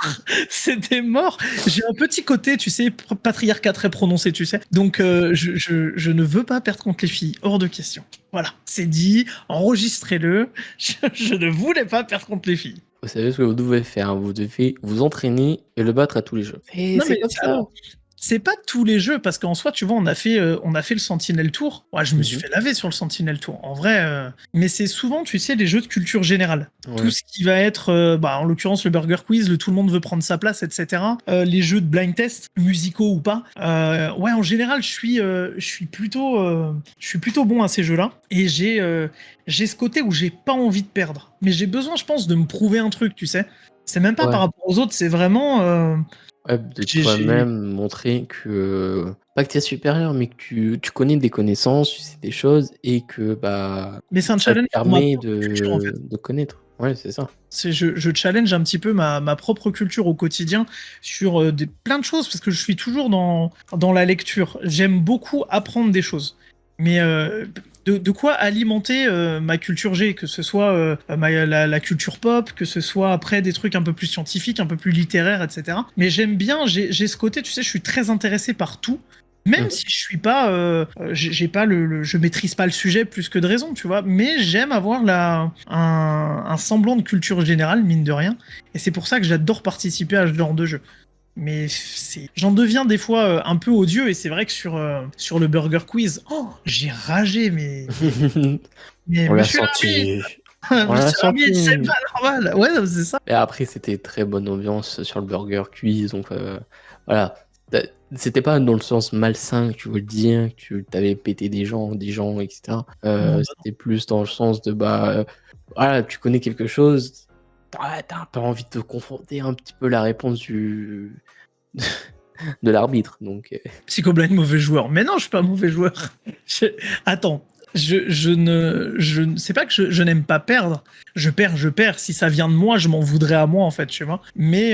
C'était mort. J'ai un petit côté, tu sais, patriarcat très prononcé, tu sais. Donc, je ne veux pas perdre contre les filles. Hors de question. Voilà, c'est dit. Enregistrez-le. Je ne voulais pas perdre contre les filles. Vous savez ce que vous devez faire. Vous devez vous entraîner et le battre à tous les jeux. Et Non, c'est mais comme ça. alors, c'est pas tous les jeux, parce qu'en soi, tu vois, on a fait le Sentinel Tour. Ouais, je me suis fait laver sur le Sentinel Tour, en vrai. Mais c'est souvent, tu sais, les jeux de culture générale. Ouais. Tout ce qui va être, en l'occurrence, le Burger Quiz, le tout le monde veut prendre sa place, etc. Les jeux de blind test, musicaux ou pas. Ouais, en général, je suis plutôt bon à ces jeux-là. Et j'ai ce côté où j'ai pas envie de perdre. Mais j'ai besoin, je pense, de me prouver un truc, tu sais. C'est même pas Ouais. par rapport aux autres, c'est vraiment. Ouais, de toi-même montrer que pas que tu es supérieur, mais que tu connais des connaissances, tu sais des choses et que Mais c'est un ça te challenge pour ma permet propre culture, en fait. de connaître. Ouais, c'est ça. Je challenge un petit peu ma propre culture au quotidien sur plein de choses parce que je suis toujours dans la lecture. J'aime beaucoup apprendre des choses. Mais de quoi alimenter ma culture G, que ce soit la culture pop, que ce soit après des trucs un peu plus scientifiques, un peu plus littéraires, etc. Mais j'aime bien, j'ai ce côté, tu sais, je suis très intéressé par tout. Même si je suis pas, j'ai pas je maîtrise pas le sujet plus que de raison, tu vois. Mais j'aime avoir un semblant de culture générale, mine de rien. Et c'est pour ça que j'adore participer à ce genre de jeu. Mais j'en deviens des fois un peu odieux et c'est vrai que sur le Burger Quiz, j'ai ragé, mais On l'a monsieur senti. Lamy, On l'a monsieur Lamy, senti. c'est pas normal. Ouais, c'est ça. Et après, c'était très bonne ambiance sur le Burger Quiz, donc voilà. C'était pas dans le sens malsain que tu veux le dire, que tu t'avais pété des gens, etc. C'était plus dans le sens de voilà, tu connais quelque chose, t'as un peu envie de te confronter un petit peu la réponse de l'arbitre. Donc Psychoblind, mauvais joueur. Mais non, je suis pas mauvais joueur. Attends. Je ne sais pas que je n'aime pas perdre. Je perds. Si ça vient de moi, je m'en voudrais à moi, en fait, tu vois. Mais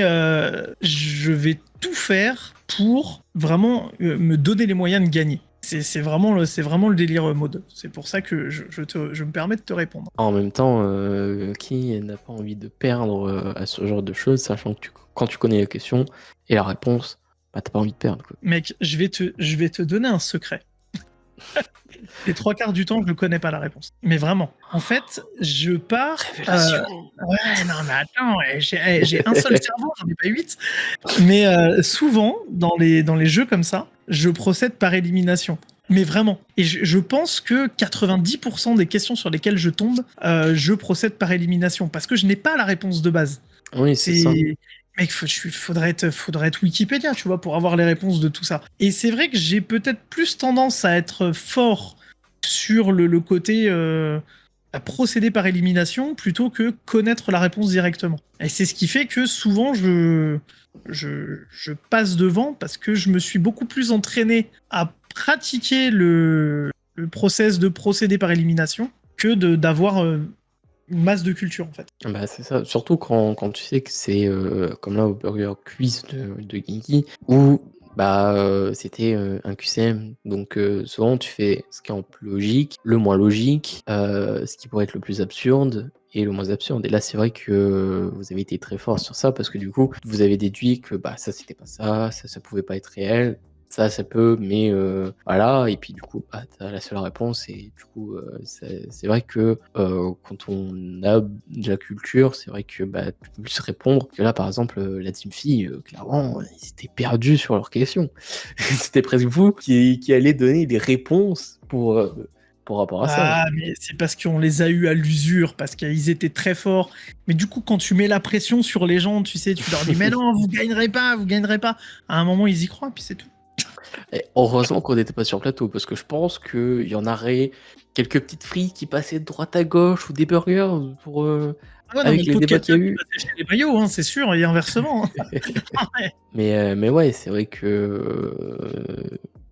je vais tout faire pour vraiment me donner les moyens de gagner. C'est vraiment le délire mode. C'est pour ça que je me permets de te répondre. en même temps, qui n'a pas envie de perdre à ce genre de choses, sachant que quand tu connais la question et la réponse, t'as pas envie de perdre, quoi. Mec, je vais te donner un secret. Les 3 quarts du temps, je ne connais pas la réponse. Mais vraiment. En fait, je pars. Révélation. Ouais, non, mais attends, j'ai un seul cerveau, j'en ai pas 8. Mais souvent, dans les jeux comme ça, je procède par élimination. Mais vraiment. Et je pense que 90% des questions sur lesquelles je tombe, je procède par élimination. Parce que je n'ai pas la réponse de base. Oui, c'est ça. Mec, faudrait être Wikipédia, tu vois, pour avoir les réponses de tout ça. Et c'est vrai que j'ai peut-être plus tendance à être fort sur le côté à procéder par élimination plutôt que connaître la réponse directement. Et c'est ce qui fait que souvent je passe devant parce que je me suis beaucoup plus entraîné à pratiquer le process de procéder par élimination que d'avoir une masse de culture en fait. Bah, c'est ça, surtout quand tu sais que c'est, comme là au Burger Quiz de Guigui où, bah, c'était, un QCM. Donc, souvent tu fais ce qui est en plus logique, le moins logique, ce qui pourrait être le plus absurde et le moins absurde. Et là, c'est vrai que vous avez été très fort sur ça parce que du coup, vous avez déduit que, bah, ça c'était pas ça, ça pouvait pas être réel, ça peut, mais voilà. Et puis du coup, bah, tu as la seule réponse et du coup, c'est vrai que, quand on a de la culture, c'est vrai que, bah, tu peux plus répondre que là, par exemple, la team fille, clairement, ils étaient perdus sur leurs questions. C'était presque vous qui allez donner des réponses pour rapport à ça. Ah, mais c'est parce qu'on les a eus à l'usure, parce qu'ils étaient très forts. Mais du coup, quand tu mets la pression sur les gens, tu sais, tu leur dis, mais non, vous gagnerez pas, vous gagnerez pas. À un moment, ils y croient, puis c'est tout. Et heureusement qu'on n'était pas sur plateau, parce que je pense qu'il y en aurait quelques petites frites qui passaient de droite à gauche ou des burgers pour, Ah ouais, non, mais avec le les pot de débats qu'il ketchup, y a il eu. passait chez les maillots, hein, c'est sûr, et inversement. Ouais. Mais ouais, c'est vrai que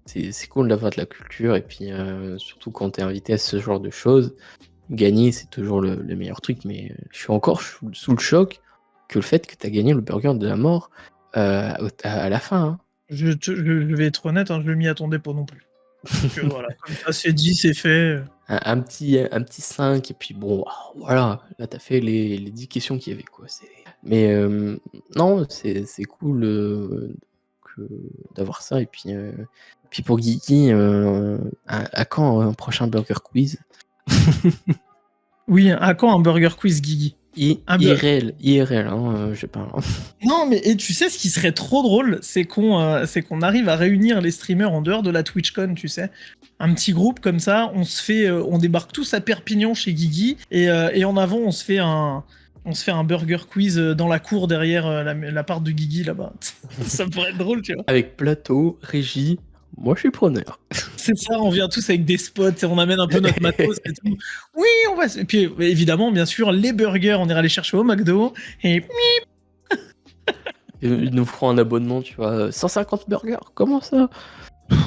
c'est cool d'avoir de la culture, et puis surtout quand t'es invité à ce genre de choses, gagner c'est toujours le meilleur truc, mais je suis encore sous le choc que le fait que t'as gagné le burger de la mort à la fin. Hein. Je vais être honnête, hein, je ne m'y attendais pas non plus. Donc voilà, comme ça, c'est dit, c'est fait. Un petit 5 et puis bon, voilà, là t'as fait les 10 questions qu'il y avait quoi. Mais non, c'est cool d'avoir ça. Et puis pour Guigui, à quand un prochain Burger Quiz? Oui, à quand un burger quiz, Guigui? IRL, hein, je parle. Hein. Non, mais et tu sais, ce qui serait trop drôle, c'est qu'on arrive à réunir les streamers en dehors de la TwitchCon, tu sais. Un petit groupe comme ça, on débarque tous à Perpignan chez Guigui, et en avant, on se fait un burger quiz dans la cour derrière l'appart de Guigui là-bas. Ça pourrait être drôle, tu vois. Avec plateau, régie, moi je suis preneur. C'est ça, on vient tous avec des spots et on amène un peu notre matos et tout. Oui, on va. Et puis évidemment, bien sûr, les burgers, on ira les chercher au McDo. Et Ils nous feront un abonnement, tu vois. 150 burgers, comment ça?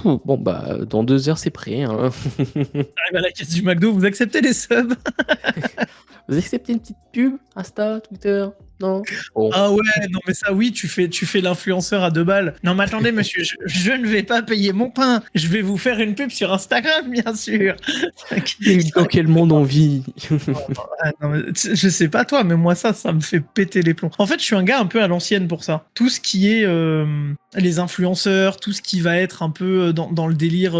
Bon, bah, dans 2 heures, c'est prêt. Hein. arrive à la caisse du McDo, vous acceptez les subs? Vous acceptez une petite pub? Insta, Twitter? Non? Bon. Ah ouais, non mais ça oui, tu fais l'influenceur à 2 balles. Non mais attendez monsieur, je ne vais pas payer mon pain. Je vais vous faire une pub sur Instagram, bien sûr. Mais dans quel monde on vit? Ah, non, mais je sais pas toi, mais moi ça me fait péter les plombs. En fait, je suis un gars un peu à l'ancienne pour ça. Tout ce qui est les influenceurs, tout ce qui va être un peu dans le délire,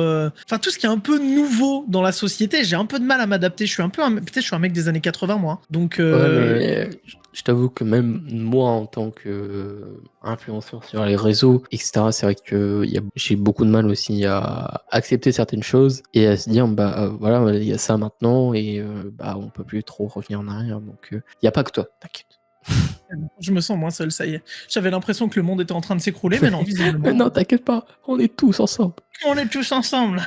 enfin tout ce qui est un peu nouveau dans la société, j'ai un peu de mal à m'adapter. Je suis peut-être je suis un mec des années 80 moi. Donc Ouais, mais je t'avoue que même moi, en tant qu'influenceur sur les réseaux, etc., c'est vrai que j'ai beaucoup de mal aussi à accepter certaines choses et à se dire, bah voilà, il y a ça maintenant et bah on peut plus trop revenir en arrière. Donc il n'y a pas que toi, t'inquiète. je me sens moins seul, ça y est. J'avais l'impression que le monde était en train de s'écrouler, mais non, visiblement. Non, t'inquiète pas, on est tous ensemble. On est tous ensemble.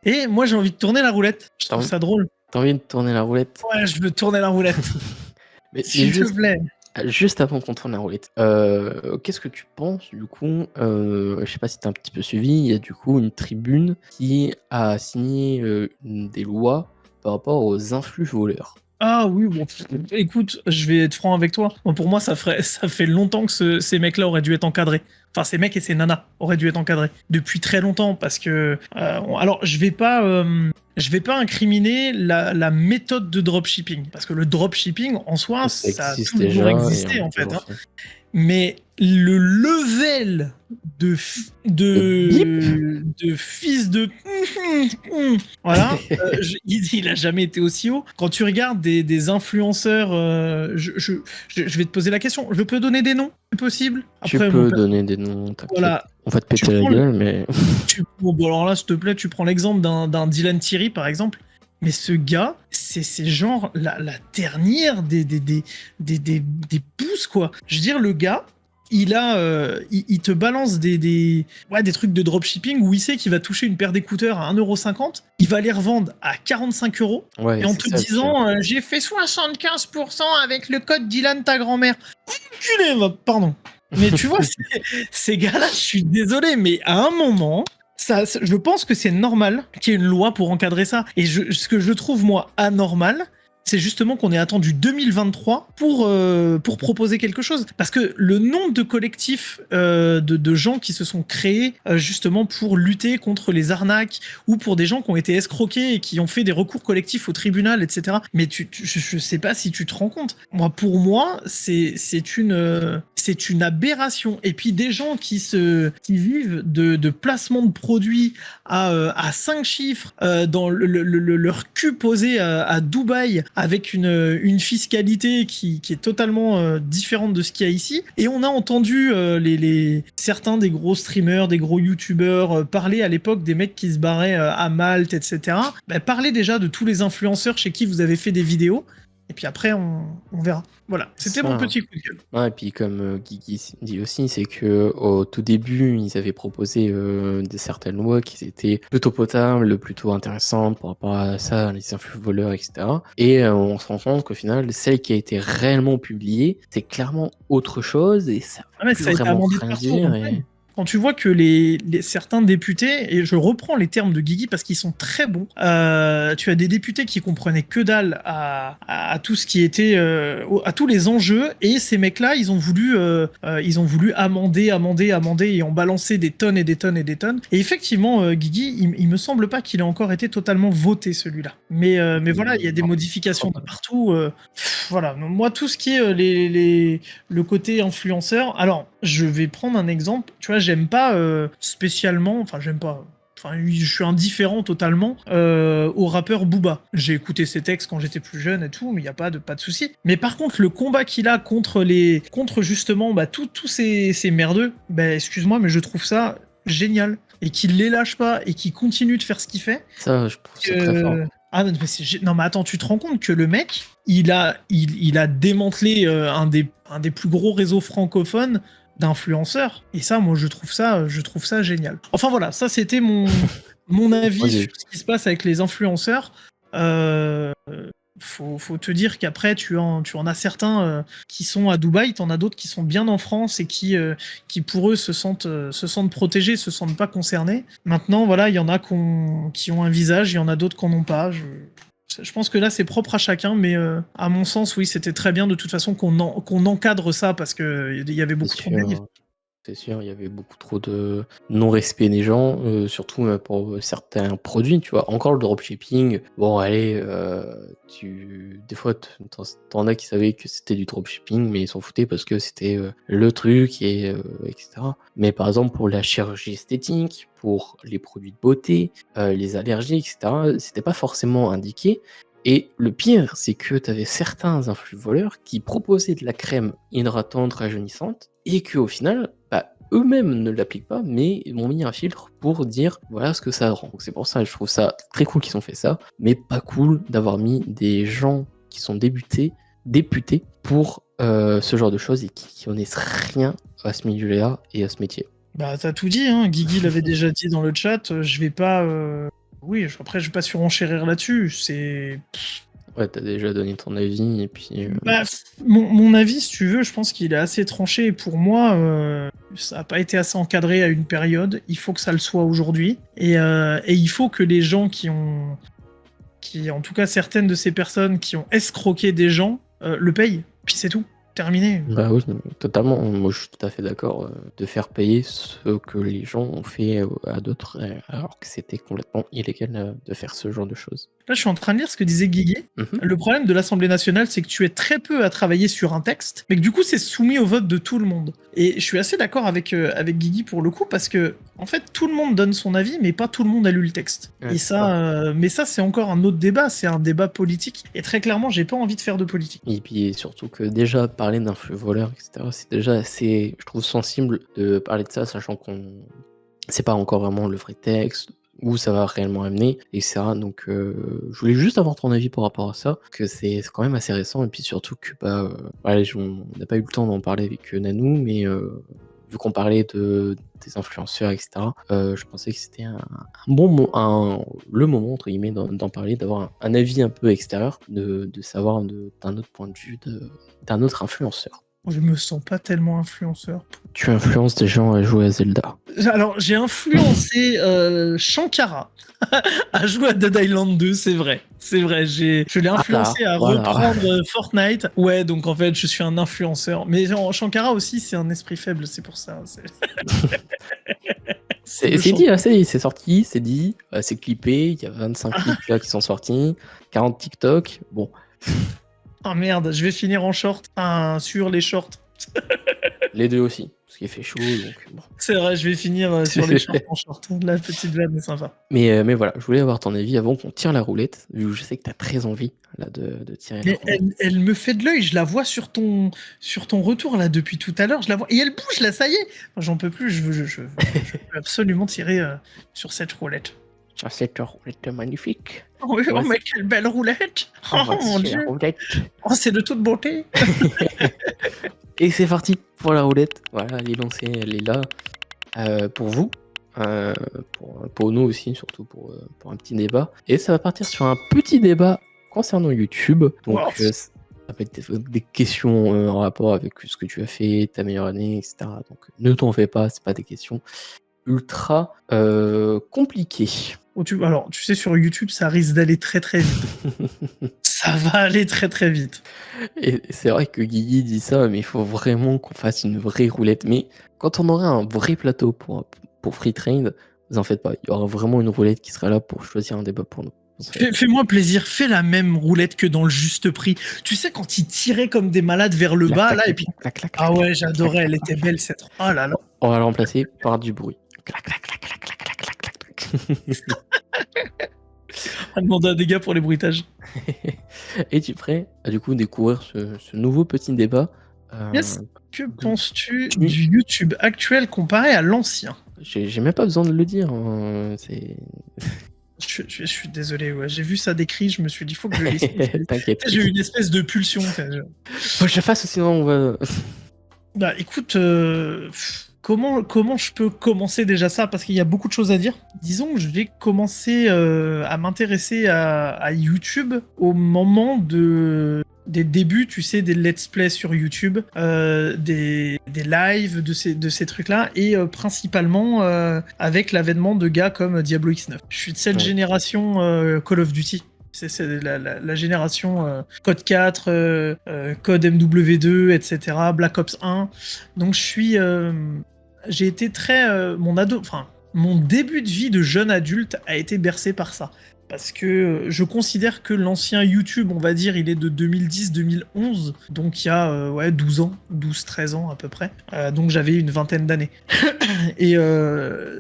Et moi, j'ai envie de tourner la roulette. Je trouve ça drôle. T'as envie de tourner la roulette? Ouais, je veux tourner la roulette. Mais S'il te plaît. juste avant qu'on tourne la roulette, qu'est-ce que tu penses du coup, je sais pas si tu as un petit peu suivi, il y a du coup une tribune qui a signé, des lois par rapport aux influx voleurs. Ah oui, bon, écoute, je vais être franc avec toi. Bon, pour moi, ça fait longtemps que ces mecs-là auraient dû être encadrés. Enfin, ces mecs et ces nanas auraient dû être encadrés depuis très longtemps parce que. Alors, je vais pas je vais pas incriminer la méthode de dropshipping. Parce que le dropshipping, en soi, Ça ça a existe toujours déjà et on existé, l'a en fait. toujours Hein. fait. Mais le level Le bip! de fils de... Voilà, il a jamais été aussi haut. Quand tu regardes des influenceurs, je vais te poser la question, je peux donner des noms? C'est possible? Tu Après, peux donner des noms, t'inquiète. voilà, On va te tu péter la prends gueule, mais bon, alors là, s'il te plaît, tu prends l'exemple d'un Dylan Thierry, par exemple. Mais ce gars, c'est genre la dernière des pousses, quoi. Je veux dire, le gars, il te balance ouais, des trucs de dropshipping où il sait qu'il va toucher une paire d'écouteurs à 1,50 €, il va les revendre à 45 €, ouais, et en c'est te ça le pire. disant, j'ai fait 75% avec le code Dylan ta grand-mère. Enculé, pardon. Mais tu vois, ces gars-là, je suis désolé, mais à un moment, je pense que c'est normal qu'il y ait une loi pour encadrer ça. Et ce que je trouve, moi, anormal, c'est justement qu'on ait attendu 2023 pour proposer quelque chose. Parce que le nombre de collectifs de gens qui se sont créés justement pour lutter contre les arnaques ou pour des gens qui ont été escroqués et qui ont fait des recours collectifs au tribunal, etc. Mais je sais pas si tu te rends compte. Pour moi, c'est une aberration. Et puis des gens qui vivent de placement de produits à 5 chiffres dans leur cul posé à Dubaï avec une fiscalité qui est totalement différente de ce qu'il y a ici. Et on a entendu certains des gros streamers, des gros youtubeurs parler à l'époque des mecs qui se barraient à Malte, etc. Parler déjà de tous les influenceurs chez qui vous avez fait des vidéos. Et puis après, on verra. Voilà, c'était Ça, mon hein. petit coup de gueule. Ouais, et puis comme Guigui dit aussi, c'est que au tout début, ils avaient proposé des certaines lois qui étaient plutôt potables, plutôt intéressantes par rapport à ça, les influx voleurs, etc. Et on se rend compte qu'au final, celle qui a été réellement publiée, c'est clairement autre chose et ça Ah veut mais plus ça a été vraiment amendé de rien partout. dire. Donc, Et... quand tu vois que certains députés, et je reprends les termes de Guigui parce qu'ils sont très bons, tu as des députés qui comprenaient que dalle à tout ce qui était, à tous les enjeux, et ces mecs-là, ils ont voulu amender, et en balancer des tonnes et des tonnes et des tonnes. Et effectivement, Guigui, il me semble pas qu'il ait encore été totalement voté celui-là. Mais voilà, il y a des Non, je modifications crois de pas. partout. Voilà, moi tout ce qui est le côté influenceur. Alors, je vais prendre un exemple. Tu vois, j'aime pas spécialement. Enfin, j'aime pas. Enfin, je suis indifférent totalement au rappeur Booba. J'ai écouté ses textes quand j'étais plus jeune et tout, mais il y a pas de souci. Mais par contre, le combat qu'il a contre justement tous ces merdeux, excuse-moi, mais je trouve ça génial, et qu'il les lâche pas et qu'il continue de faire ce qu'il fait. Ça, je trouve ça très fort. Ah non, non, mais attends, tu te rends compte que le mec, il a démantelé un des plus gros réseaux francophones d'influenceurs. Et ça, moi, je trouve ça génial. Enfin voilà, ça c'était mon avis Vas-y. sur ce qui se passe avec les influenceurs. Euh, faut te dire qu'après, tu en as certains qui sont à Dubaï, t'en as d'autres qui sont bien en France et qui pour eux se sentent protégés, se sentent pas concernés. Maintenant, voilà, il y en a qui ont un visage, il y en a d'autres qui n'en ont pas. Je pense que là, c'est propre à chacun, mais à mon sens, oui, c'était très bien de toute façon qu'on encadre ça parce qu'il y avait C'est beaucoup trop de dérives. sûr. C'est sûr, il y avait beaucoup trop de non-respect des gens, surtout pour certains produits, tu vois. Encore le dropshipping, bon, allez, des fois, t'en as qui savaient que c'était du dropshipping, mais ils s'en foutaient parce que c'était le truc, etc. Mais par exemple, pour la chirurgie esthétique, pour les produits de beauté, les allergies, etc., c'était pas forcément indiqué. Et le pire, c'est que tu avais certains influx voleurs qui proposaient de la crème hydratante rajeunissante et qu'au final, eux-mêmes ne l'appliquent pas, mais ils m'ont mis un filtre pour dire voilà ce que ça rend. Donc c'est pour ça que je trouve ça très cool qu'ils ont fait ça, mais pas cool d'avoir mis des gens qui sont députés pour ce genre de choses et qui connaissent rien à ce milieu-là et à ce métier. Bah, t'as tout dit, hein. Guigui l'avait déjà dit dans le chat. Je vais pas. Oui, après, je vais pas surenchérir là-dessus. Ouais, t'as déjà donné ton avis et puis. Mon avis, si tu veux, je pense qu'il est assez tranché. Et pour moi, ça n'a pas été assez encadré à une période. Il faut que ça le soit aujourd'hui. Et il faut que les gens en tout cas certaines de ces personnes qui ont escroqué des gens, le payent. Puis c'est tout. terminé. Bah oui, totalement. Moi, je suis tout à fait d'accord, de faire payer ce que les gens ont fait, à d'autres, alors que c'était complètement illégal, de faire ce genre de choses. Là, je suis en train de lire ce que disait Guiguet. Mmh. Le problème de l'Assemblée nationale, c'est que tu es très peu à travailler sur un texte, mais que du coup, c'est soumis au vote de tout le monde. Et je suis assez d'accord avec Guigui pour le coup, parce que, en fait, tout le monde donne son avis, mais pas tout le monde a lu le texte. Ouais, Et c'est ça. ça, mais ça, c'est encore un autre débat, c'est un débat politique. Et très clairement, j'ai pas envie de faire de politique. Et puis surtout que déjà parler d'influx voleurs et cetera, c'est déjà assez, je trouve, sensible de parler de ça, sachant qu'on sait pas encore vraiment le vrai texte, où ça va réellement amener et cetera. Donc je voulais juste avoir ton avis par rapport à ça, que c'est quand même assez récent et puis surtout que, bah, voilà, on n'a pas eu le temps d'en parler avec, Nanou, mais vu qu'on parlait des influenceurs et cetera, je pensais que c'était un bon le moment entre guillemets d'en parler, d'avoir un avis un peu extérieur, de savoir d'un autre point de vue d'un autre influenceur. Je me sens pas tellement influenceur. Tu influences des gens à jouer à Zelda. Alors, j'ai influencé Shankara à jouer à Dead Island 2, c'est vrai. C'est vrai, je l'ai Ah là, influencé à voilà. reprendre Fortnite. Ouais, donc en fait, je suis un influenceur. Mais Shankara aussi, c'est un esprit faible, c'est pour ça. C'est le C'est dit, là, c'est sorti, c'est dit, c'est clippé, il y a 25 clips là qui sont sortis, 40 TikTok, bon, Ah merde, je vais finir en short. Sur les shorts. les deux aussi, parce qu'il fait chaud, donc bon. C'est vrai, je vais finir sur les shorts en short. La petite vanne est sympa. Mais voilà, je voulais avoir ton avis avant qu'on tire la roulette, vu que je sais que tu as très envie là de tirer la Mais roulette. elle me fait de l'œil, je la vois sur ton retour là depuis tout à l'heure, je la vois. Et elle bouge là, ça y est. J'en peux plus, je veux absolument tirer sur cette roulette. Ça, cette roulette magnifique. Oh, oui, oh Ouais, mais quelle belle roulette! Oh mon voici la dieu! roulette. Oh, c'est de toute beauté! Et c'est parti pour la roulette. Voilà, elle est lancée, elle est là. Pour vous, euh, pour nous aussi, surtout pour un petit débat. Et ça va partir sur un petit débat concernant YouTube. Donc, Wow. ça va être des questions en rapport avec ce que tu as fait, ta meilleure année, etc. Donc, ne t'en fais pas, c'est pas des questions ultra compliquées. Oh, alors, tu sais, sur YouTube, ça risque d'aller très très vite. Ça va aller très très vite. Et c'est vrai que Guigui dit ça, mais il faut vraiment qu'on fasse une vraie roulette. Mais quand on aura un vrai plateau pour Free Trade, vous en faites pas. Il y aura vraiment une roulette qui sera là pour choisir un débat pour nous. Fais-moi plaisir, fais la même roulette que dans le juste prix. Tu sais, quand ils tiraient comme des malades vers le Clac, bas, clac, là, et clac, puis. clac, clac, Ah clac, ouais, clac, j'adorais, clac, elle clac, était clac. belle cette. Oh là là. On va le remplacer par du bruit. Clac, clac, clac, clac, clac, clac, clac, clac, clac. On va demander à des gars pour les bruitages. Es-tu prêt à du coup découvrir ce nouveau petit débat Yes. Que de- penses-tu du- du YouTube actuel comparé à l'ancien? J'ai même pas besoin de le dire. Hein, c'est. Je suis désolé, ouais. J'ai vu ça décrit, je me suis dit, faut que je le lise. T'inquiète. J'ai eu une espèce de pulsion. Faut que je le fasse, sinon on va. Bah écoute, comment je peux commencer déjà ça? Parce qu'il y a beaucoup de choses à dire. Disons que j'ai commencé à m'intéresser à YouTube au moment des débuts, tu sais, des let's play sur YouTube, des lives de ces trucs-là, et principalement avec l'avènement de gars comme Diablo X9. Je suis de cette Ouais. génération Call of Duty. C'est la génération Code 4, Code MW2, etc., Black Ops 1. Donc j'ai été très... mon début de vie de jeune adulte a été bercé par ça. Parce que je considère que l'ancien YouTube, on va dire, il est de 2010-2011, donc il y a 12 ans, 12-13 ans à peu près. Donc j'avais une vingtaine d'années. Et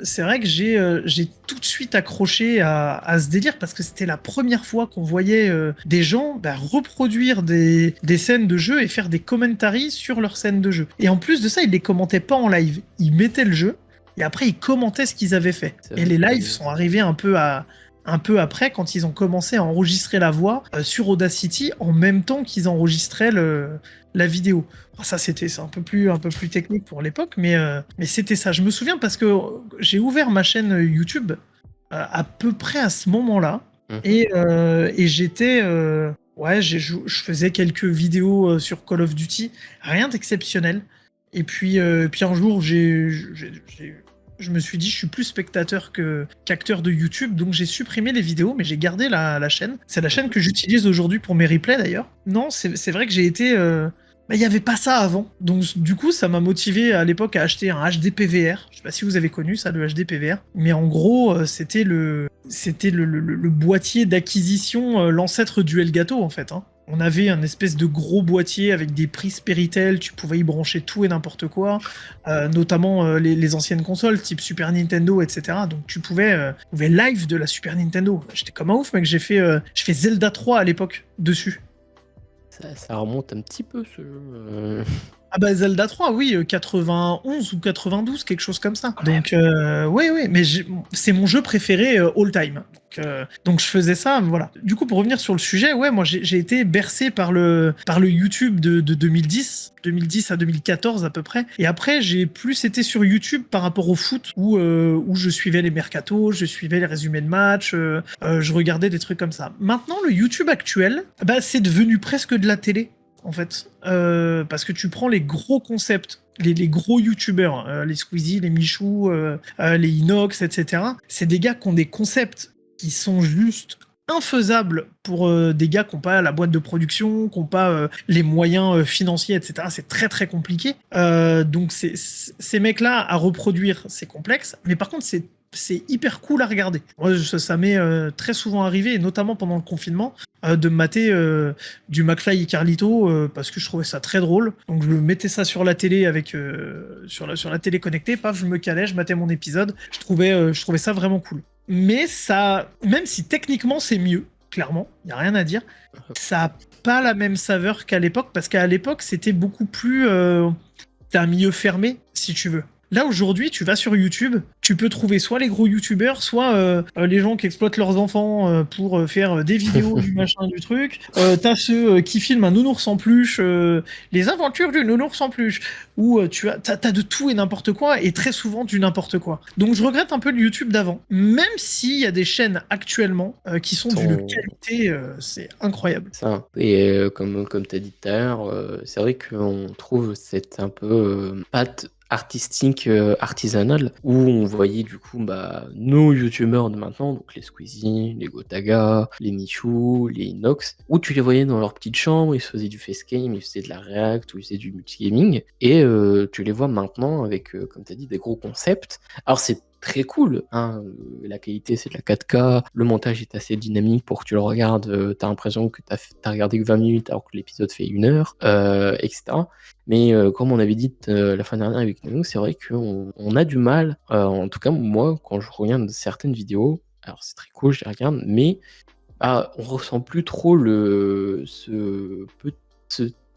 c'est vrai que j'ai tout de suite accroché à ce délire parce que c'était la première fois qu'on voyait des gens reproduire des scènes de jeu et faire des commentaries sur leurs scènes de jeu. Et en plus de ça, ils les commentaient pas en live. Ils mettaient le jeu et après ils commentaient ce qu'ils avaient fait. C'est Et vrai les que- lives sont arrivés un peu après, quand ils ont commencé à enregistrer la voix sur Audacity en même temps qu'ils enregistraient la vidéo. Alors ça, c'est un peu plus technique pour l'époque, mais c'était ça. Je me souviens parce que j'ai ouvert ma chaîne YouTube à peu près à ce moment-là, Mhm. et j'étais... je faisais quelques vidéos sur Call of Duty, rien d'exceptionnel. Et puis un jour, je me suis dit, je suis plus spectateur qu'acteur de YouTube, donc j'ai supprimé les vidéos, mais j'ai gardé la chaîne. C'est la chaîne que j'utilise aujourd'hui pour mes replays d'ailleurs. Non, c'est vrai que j'ai été Bah, il y avait pas ça avant. Donc, du coup, ça m'a motivé à l'époque à acheter un HD PVR. Je sais pas si vous avez connu ça, le HD PVR. Mais en gros, c'était le boîtier d'acquisition, l'ancêtre du Elgato, en fait, hein. On avait un espèce de gros boîtier avec des prises Péritel, tu pouvais y brancher tout et n'importe quoi, notamment les anciennes consoles, type Super Nintendo, etc. Donc tu pouvais live de la Super Nintendo. J'étais comme un ouf, mec, j'ai fait Zelda 3 à l'époque, dessus. Ça remonte un petit peu ce jeu. Ah bah Zelda 3, oui, 91 ou 92, quelque chose comme ça. Quand même. Donc oui, oui, mais c'est mon jeu préféré all time. Donc je faisais ça, voilà. Du coup, pour revenir sur le sujet, ouais, moi j'ai été bercé par le YouTube de 2010 à 2014 à peu près. Et après, j'ai plus été sur YouTube par rapport au foot, où je suivais les mercatos, je suivais les résumés de matchs, je regardais des trucs comme ça. Maintenant, le YouTube actuel, bah, c'est devenu presque de la télé en fait. Parce que tu prends les gros concepts, les gros youtubeurs, les Squeezie, les Michou, les Inox, etc. C'est des gars qui ont des concepts qui sont juste infaisables pour des gars qui n'ont pas la boîte de production, qui n'ont pas les moyens financiers, etc. C'est très très compliqué. Donc ces mecs-là à reproduire, c'est complexe. Mais par contre, c'est hyper cool à regarder. Moi, ça m'est très souvent arrivé, et notamment pendant le confinement, de me mater du McFly et Carlito parce que je trouvais ça très drôle. Donc je mettais ça sur la télé avec sur la télé connectée, paf, je me calais, je matais mon épisode. Je trouvais ça vraiment cool. Mais ça, même si techniquement c'est mieux, clairement, il y a rien à dire, ça a pas la même saveur qu'à l'époque parce qu'à l'époque c'était beaucoup plus t'es un milieu fermé, si tu veux. Là, aujourd'hui, tu vas sur YouTube, tu peux trouver soit les gros YouTubeurs, soit les gens qui exploitent leurs enfants pour faire des vidéos, du machin, du truc. T'as ceux qui filment un nounours en peluche, les aventures du nounours en peluche, où t'as de tout et n'importe quoi, et très souvent du n'importe quoi. Donc je regrette un peu le YouTube d'avant, même s'il y a des chaînes actuellement qui sont d'une Ton- qualité, c'est incroyable. Ça. Et comme tu as dit tout à l'heure, c'est vrai qu'on trouve cette un peu patte artistique artisanale où on voyait du coup bah, nos youtubeurs de maintenant, donc les Squeezie, les Gotaga, les Michou, les Inox, où tu les voyais dans leur petite chambre, ils se faisaient du facecam, ils faisaient de la react ou ils faisaient du multigaming, et tu les vois maintenant avec, comme tu as dit, des gros concepts. Alors c'est très cool, hein, la qualité c'est de la 4K, le montage est assez dynamique pour que tu le regardes, t'as l'impression que t'as regardé que 20 minutes alors que l'épisode fait 1 heure, etc. Mais comme on avait dit la fin dernière avec nous, c'est vrai qu'on a du mal, en tout cas moi, quand je regarde certaines vidéos, alors c'est très cool, je les regarde, mais bah, on ressent plus trop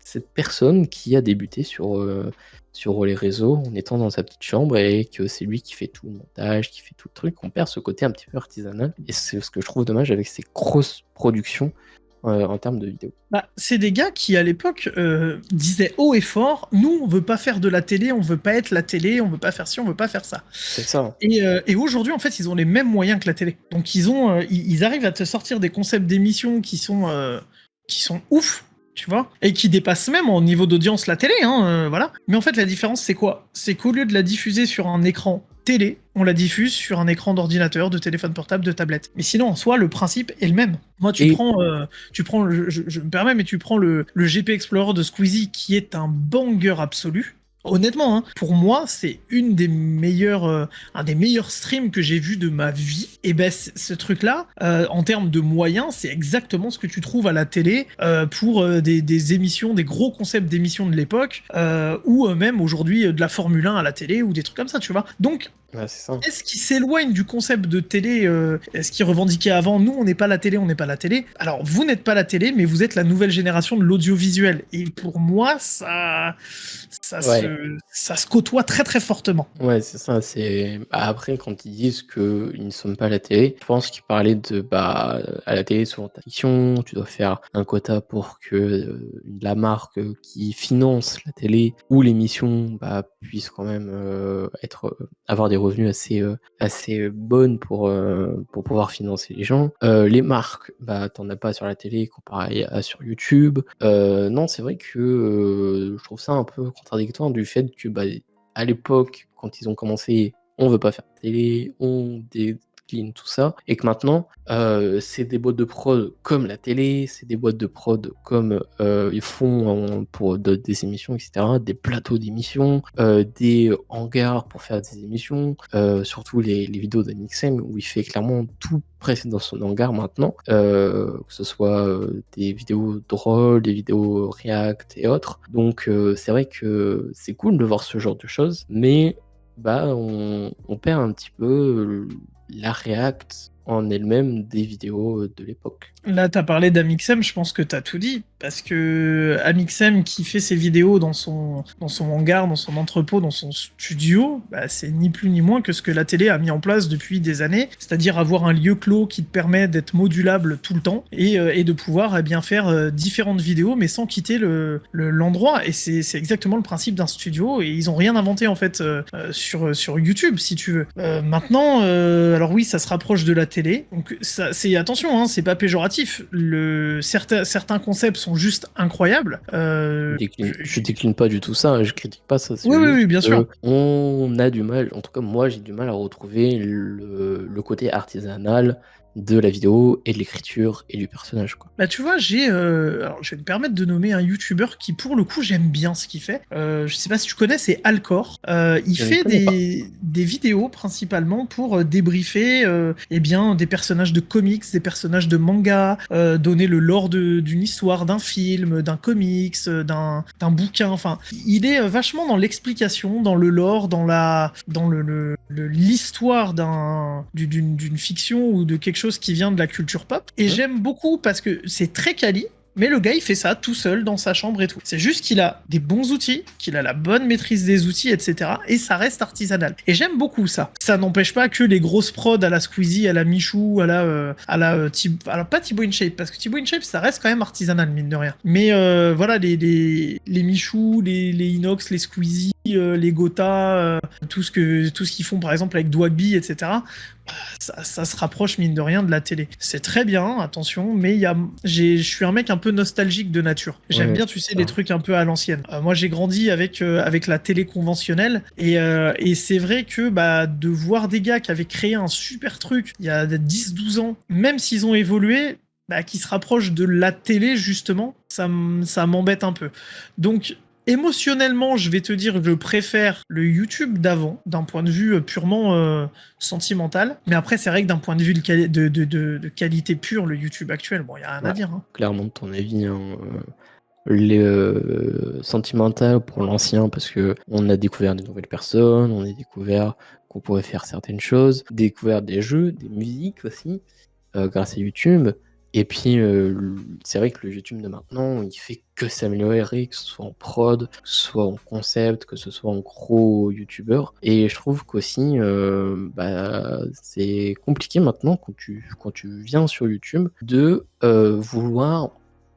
cette personne qui a débuté sur les réseaux en étant dans sa petite chambre et que c'est lui qui fait tout le montage, qui fait tout le truc. On perd ce côté un petit peu artisanal et c'est ce que je trouve dommage avec ces grosses productions en termes de vidéos. Bah, c'est des gars qui, à l'époque, disaient haut et fort, nous, on veut pas faire de la télé, on veut pas être la télé, on veut pas faire ci, on veut pas faire ça. C'est ça. Et aujourd'hui, en fait, ils ont les mêmes moyens que la télé. Donc, ils arrivent à te sortir des concepts d'émissions qui sont ouf, tu vois, et qui dépassent même en niveau d'audience la télé, hein, voilà. Mais en fait, la différence, c'est quoi? C'est qu'au lieu de la diffuser sur un écran télé, on la diffuse sur un écran d'ordinateur, de téléphone portable, de tablette. Mais sinon, en soi, le principe est le même. Moi, tu Et prends, je me permets, mais tu prends le GP Explorer de Squeezie, qui est un banger absolu. Honnêtement, hein, pour moi, c'est un des meilleurs streams que j'ai vu de ma vie. Et ben, ce truc-là, en termes de moyens, c'est exactement ce que tu trouves à la télé pour des émissions, des gros concepts d'émissions de l'époque, ou même aujourd'hui de la Formule 1 à la télé ou des trucs comme ça, tu vois. Donc, ouais, c'est ça. est-ce qui s'éloigne du concept de télé, ce qui revendiquait avant, nous on n'est pas la télé, on n'est pas la télé. Alors vous n'êtes pas la télé, mais vous êtes la nouvelle génération de l'audiovisuel. Et pour moi, Ouais. ça se côtoie très très fortement. Ouais, c'est ça. Bah, après, quand ils disent qu'ils ne sont pas à la télé, je pense qu'ils parlaient de bah, à la télé, souvent, t'as fiction, tu dois faire un quota pour que la marque qui finance la télé ou l'émission bah, puisse quand même avoir des revenus assez bonnes pour pouvoir financer les gens. Les marques, bah, t'en as pas sur la télé comparé à sur YouTube. Non, c'est vrai que je trouve ça un peu contradictoire du fait que bah, à l'époque, quand ils ont commencé, on veut pas faire de télé, clean, tout ça, et que maintenant, c'est des boîtes de prod comme la télé, c'est des boîtes de prod comme ils font pour des émissions, etc., des plateaux d'émissions, des hangars pour faire des émissions, surtout les vidéos d'Amixem où il fait clairement tout presque dans son hangar maintenant, que ce soit des vidéos drôles, des vidéos react et autres. Donc c'est vrai que c'est cool de voir ce genre de choses, mais bah on perd un petit peu la react en elle-même des vidéos de l'époque. Là, t'as parlé d'Amixem, je pense que t'as tout dit. Parce que Amixem qui fait ses vidéos dans son hangar, dans son entrepôt, dans son studio, bah, c'est ni plus ni moins que ce que la télé a mis en place depuis des années. C'est-à-dire avoir un lieu clos qui te permet d'être modulable tout le temps et de pouvoir bien faire différentes vidéos, mais sans quitter l'endroit. Et c'est exactement le principe d'un studio. Et ils ont rien inventé en fait sur YouTube, si tu veux. Maintenant, alors oui, ça se rapproche de la télé. Donc attention, hein, c'est pas péjoratif. Certains concepts sont juste incroyables. Je décline pas du tout ça, hein, je critique pas ça, c'est Oui, oui, juste oui, bien sûr. on a du mal, en tout cas moi j'ai du mal à retrouver le côté artisanal de la vidéo et de l'écriture et du personnage, quoi. Bah tu vois, alors je vais me permettre de nommer un YouTuber qui pour le coup j'aime bien ce qu'il fait. Je sais pas si tu connais, c'est Alcor. Il Je ne fait connais pas. des vidéos principalement pour débriefer eh bien des personnages de comics, des personnages de manga, donner le lore d'une histoire, d'un film, d'un comics, d'un bouquin. Enfin, il est vachement dans l'explication, dans le lore, dans l'histoire d'une fiction ou de quelque chose qui vient de la culture pop. Et Hein. j'aime beaucoup parce que c'est très quali. Mais le gars, il fait ça tout seul dans sa chambre et tout. C'est juste qu'il a des bons outils, qu'il a la bonne maîtrise des outils, etc. Et ça reste artisanal. Et j'aime beaucoup ça. Ça n'empêche pas que les grosses prods à la Squeezie, à la Michou, alors pas Thibaut InShape, parce que Thibaut InShape, ça reste quand même artisanal, mine de rien. Mais voilà, les Michou, les Inox, les Squeezie, les Gotha, tout ce qu'ils font par exemple avec Dwagby, etc. Ça se rapproche mine de rien de la télé. C'est très bien, attention, mais je suis un mec un peu nostalgique de nature. J'aime Ouais, bien, tu sais, ça. les trucs un peu à l'ancienne. Moi, j'ai grandi avec la télé conventionnelle et c'est vrai que bah, de voir des gars qui avaient créé un super truc il y a 10-12 ans, même s'ils ont évolué, bah, qui se rapprochent de la télé, justement, ça m'embête un peu. Donc, émotionnellement, je vais te dire que je préfère le YouTube d'avant, d'un point de vue purement sentimental. Mais après, c'est vrai que d'un point de vue de qualité pure, le YouTube actuel, bon, il n'y a rien à Bah, dire. Hein. clairement de ton avis, hein, les sentimental pour l'ancien parce que on a découvert de nouvelles personnes, on a découvert qu'on pouvait faire certaines choses, découvert des jeux, des musiques aussi, grâce à YouTube. Et puis, c'est vrai que le YouTube de maintenant, il fait que s'améliorer, que ce soit en prod, que ce soit en concept, que ce soit en gros youtubeur. Et je trouve qu'aussi, bah, c'est compliqué maintenant quand tu viens sur YouTube de vouloir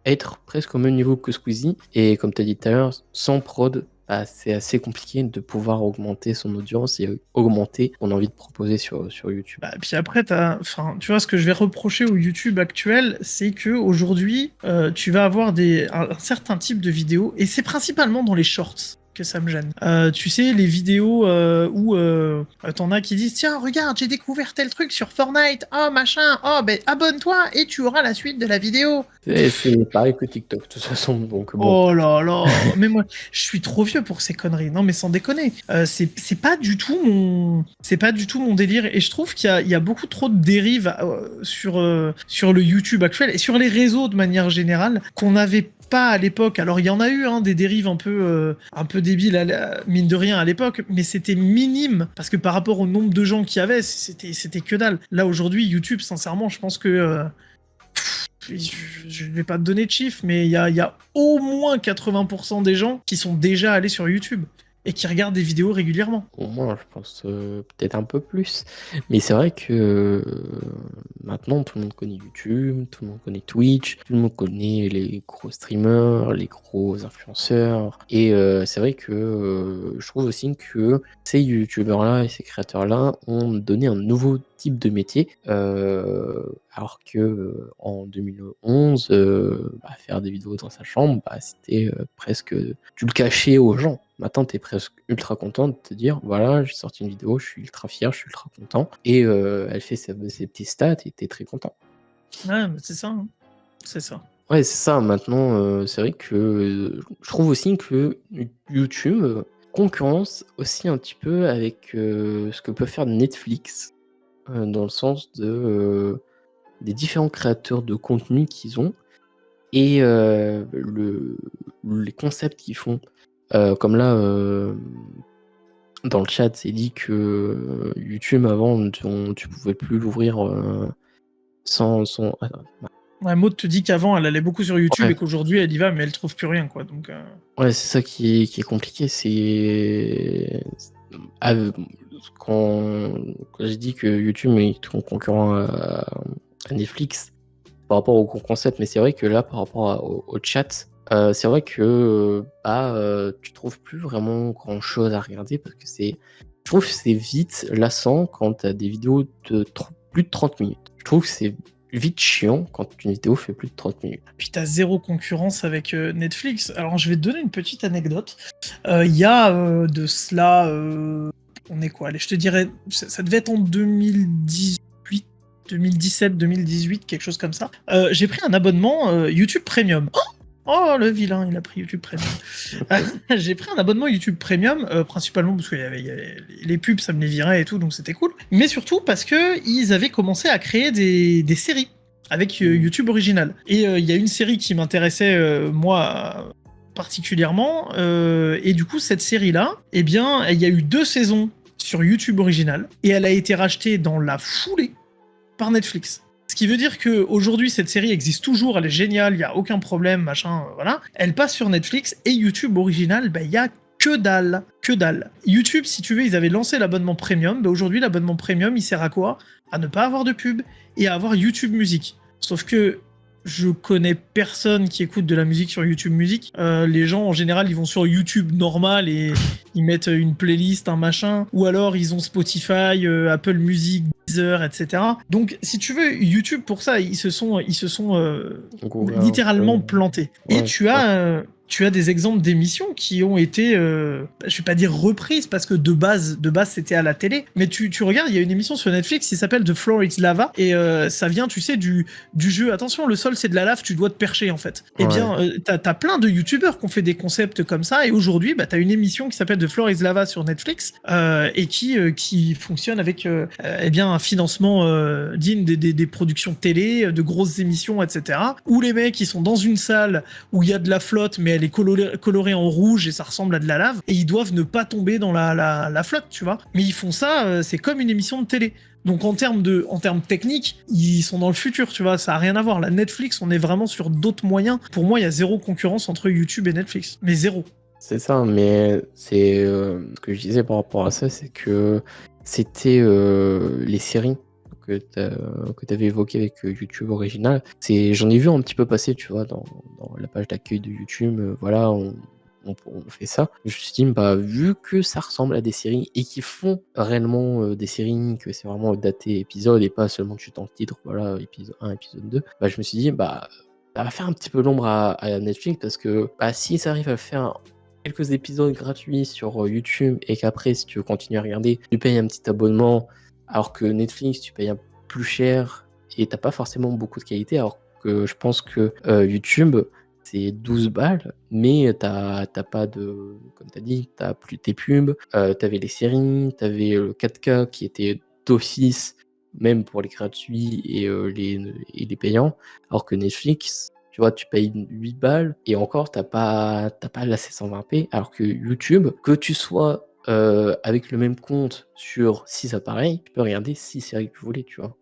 être presque au même niveau que Squeezie. Et comme tu as dit tout à l'heure, sans prod, bah, c'est assez compliqué de pouvoir augmenter son audience et augmenter ce qu'on a envie de proposer sur YouTube. Bah, puis après, enfin, tu vois, ce que je vais reprocher au YouTube actuel, c'est que aujourd'hui, tu vas avoir un certain type de vidéos, et c'est principalement dans les shorts que ça me gêne. Tu sais, les vidéos où t'en as qui disent tiens, regarde, j'ai découvert tel truc sur Fortnite, oh machin, oh ben abonne-toi et tu auras la suite de la vidéo. C'est pareil que TikTok, de toute façon, donc bon. Oh là là, mais moi, je suis trop vieux pour ces conneries. Non, mais sans déconner, c'est pas du tout mon délire. Et je trouve il y a beaucoup trop de dérives sur le YouTube actuel et sur les réseaux de manière générale qu'on n'avait pas à l'époque. Alors il y en a eu hein, des dérives un peu débiles mine de rien à l'époque, mais c'était minime parce que par rapport au nombre de gens qu'il y avait, c'était que dalle. Là aujourd'hui, YouTube, sincèrement, je pense que je ne vais pas te donner de chiffres, mais il y a au moins 80% des gens qui sont déjà allés sur YouTube et qui regardent des vidéos régulièrement. Au moins, je pense peut-être un peu plus. Mais c'est vrai que maintenant, tout le monde connaît YouTube, tout le monde connaît Twitch, tout le monde connaît les gros streamers, les gros influenceurs. Et c'est vrai que je trouve aussi que ces YouTubeurs-là et ces créateurs-là ont donné un nouveau type de métier, alors que, en 2011, faire des vidéos dans sa chambre, c'était, presque, tu le cachais aux gens. Maintenant, tu es presque ultra content de te dire: «Voilà, j'ai sorti une vidéo, je suis ultra fier, je suis ultra content» et elle fait ses petits stats et tu es très content. Ouais, mais c'est ça, hein. C'est ça. Ouais, c'est ça. Maintenant, c'est vrai que, je trouve aussi que YouTube, concurrence aussi un petit peu avec, ce que peut faire Netflix, dans le sens des différents créateurs de contenu qu'ils ont et les concepts qu'ils font. Comme là, dans le chat, c'est dit que, YouTube avant, tu pouvais plus l'ouvrir, sans attends, Ouais, Maud te dit qu'avant, elle allait beaucoup sur YouTube ouais. et qu'aujourd'hui, elle y va, mais elle trouve plus rien, quoi. Donc, Ouais, c'est ça qui est compliqué, c'est ah, quand j'ai dit que YouTube est ton concurrent à Netflix par rapport au concept, mais c'est vrai que là, par rapport au chat, c'est vrai que, tu trouves plus vraiment grand-chose à regarder parce que je trouve que c'est vite lassant quand tu as des vidéos de plus de 30 minutes. Je trouve que c'est vite chiant quand une vidéo fait plus de 30 minutes. puis t'as zéro concurrence avec Netflix. Alors, je vais te donner une petite anecdote. Il y a de cela, on est quoi? Allez, je te dirais, ça devait être en 2018, 2017, 2018, quelque chose comme ça. J'ai pris un abonnement YouTube Premium. Oh, le vilain, il a pris YouTube Premium. J'ai pris un abonnement YouTube Premium, principalement parce qu'il y avait les pubs, ça me les virait et tout, donc c'était cool. Mais surtout parce que ils avaient commencé à créer des séries avec YouTube original. Et il y a une série qui m'intéressait, moi, particulièrement. Et du coup, cette série-là, eh bien, il y a eu 2 saisons sur YouTube original. Et elle a été rachetée dans la foulée par Netflix. Ce qui veut dire qu'aujourd'hui, cette série existe toujours, elle est géniale, il n'y a aucun problème, machin, voilà. Elle passe sur Netflix et YouTube original, il y a que dalle, que dalle. YouTube, si tu veux, ils avaient lancé l'abonnement premium, aujourd'hui, l'abonnement premium, il sert à quoi? À ne pas avoir de pub et à avoir YouTube Musique. Sauf que je connais personne qui écoute de la musique sur YouTube Musique. Les gens, en général, ils vont sur YouTube normal et ils mettent une playlist, un machin, ou alors ils ont Spotify, Apple Music, Deezer, etc. Donc, si tu veux, YouTube, pour ça, ils se sont Google, littéralement plantés. Et ouais, c'est ça. tu as des exemples d'émissions qui ont été, je vais pas dire reprises, parce que de base c'était à la télé, mais tu regardes, il y a une émission sur Netflix qui s'appelle The Floor is Lava, et ça vient, tu sais, du jeu, attention, le sol c'est de la lave, tu dois te percher, en fait. Eh Ouais. bien, t'as plein de youtubeurs qui ont fait des concepts comme ça, et aujourd'hui, t'as une émission qui s'appelle The Floor is Lava sur Netflix, et qui fonctionne avec eh bien, un financement digne des productions télé, de grosses émissions, etc. Où les mecs, ils sont dans une salle où il y a de la flotte, mais elle est colorée en rouge et ça ressemble à de la lave, et ils doivent ne pas tomber dans la flotte, tu vois. Mais ils font ça, c'est comme une émission de télé. Donc en termes techniques, ils sont dans le futur, tu vois, ça a rien à voir. La Netflix, on est vraiment sur d'autres moyens. Pour moi, il y a zéro concurrence entre YouTube et Netflix, mais zéro. C'est ça, mais c'est, ce que je disais par rapport à ça, c'est que c'était, les séries que tu avais évoquées avec, YouTube original. J'en ai vu un petit peu passer, tu vois, dans la page d'accueil de YouTube, voilà, on fait ça. Je me suis dit: vu que ça ressemble à des séries et qu'ils font réellement, des séries, que c'est vraiment daté épisode et pas seulement tu dans le titre, voilà, épisode 1, épisode 2, je me suis dit: ça va faire un petit peu l'ombre à Netflix parce que, si ça arrive à faire quelques épisodes gratuits sur, YouTube et qu'après si tu veux continuer à regarder, tu payes un petit abonnement, alors que Netflix tu payes un plus cher et tu pas forcément beaucoup de qualité. Alors que je pense que, YouTube, c'est 12 balles, mais t'as pas de comme tu as dit, tu plus tes pubs, tu les séries, tu avais le 4K qui était d'office, même pour les gratuits et les payants. Alors que Netflix, tu vois, tu payes 8 balles et encore t'as pas la 720p, alors que YouTube, que tu sois, avec le même compte sur 6 appareils, tu peux regarder 6 séries que tu voulais, tu vois?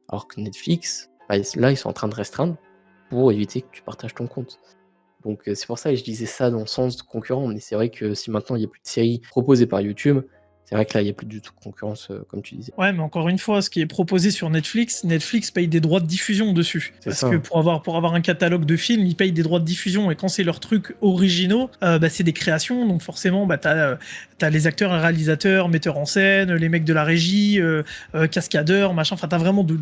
Alors que Netflix, là, ils sont en train de restreindre pour éviter que tu partages ton compte. Donc, c'est pour ça que je disais ça dans le sens concurrent, mais c'est vrai que si maintenant il y a plus de séries proposées par YouTube, C'est vrai que là, il y a plus du tout de concurrence, comme tu disais. Ouais, mais encore une fois, ce qui est proposé sur Netflix, Netflix paye des droits de diffusion dessus. C'est Parce ça, que hein. pour avoir un catalogue de films, ils payent des droits de diffusion. Et quand c'est leurs trucs originaux, bah, c'est des créations. Donc forcément, bah, t'as les acteurs et réalisateurs, metteurs en scène, les mecs de la régie, cascadeurs, machin. Enfin, t'as vraiment de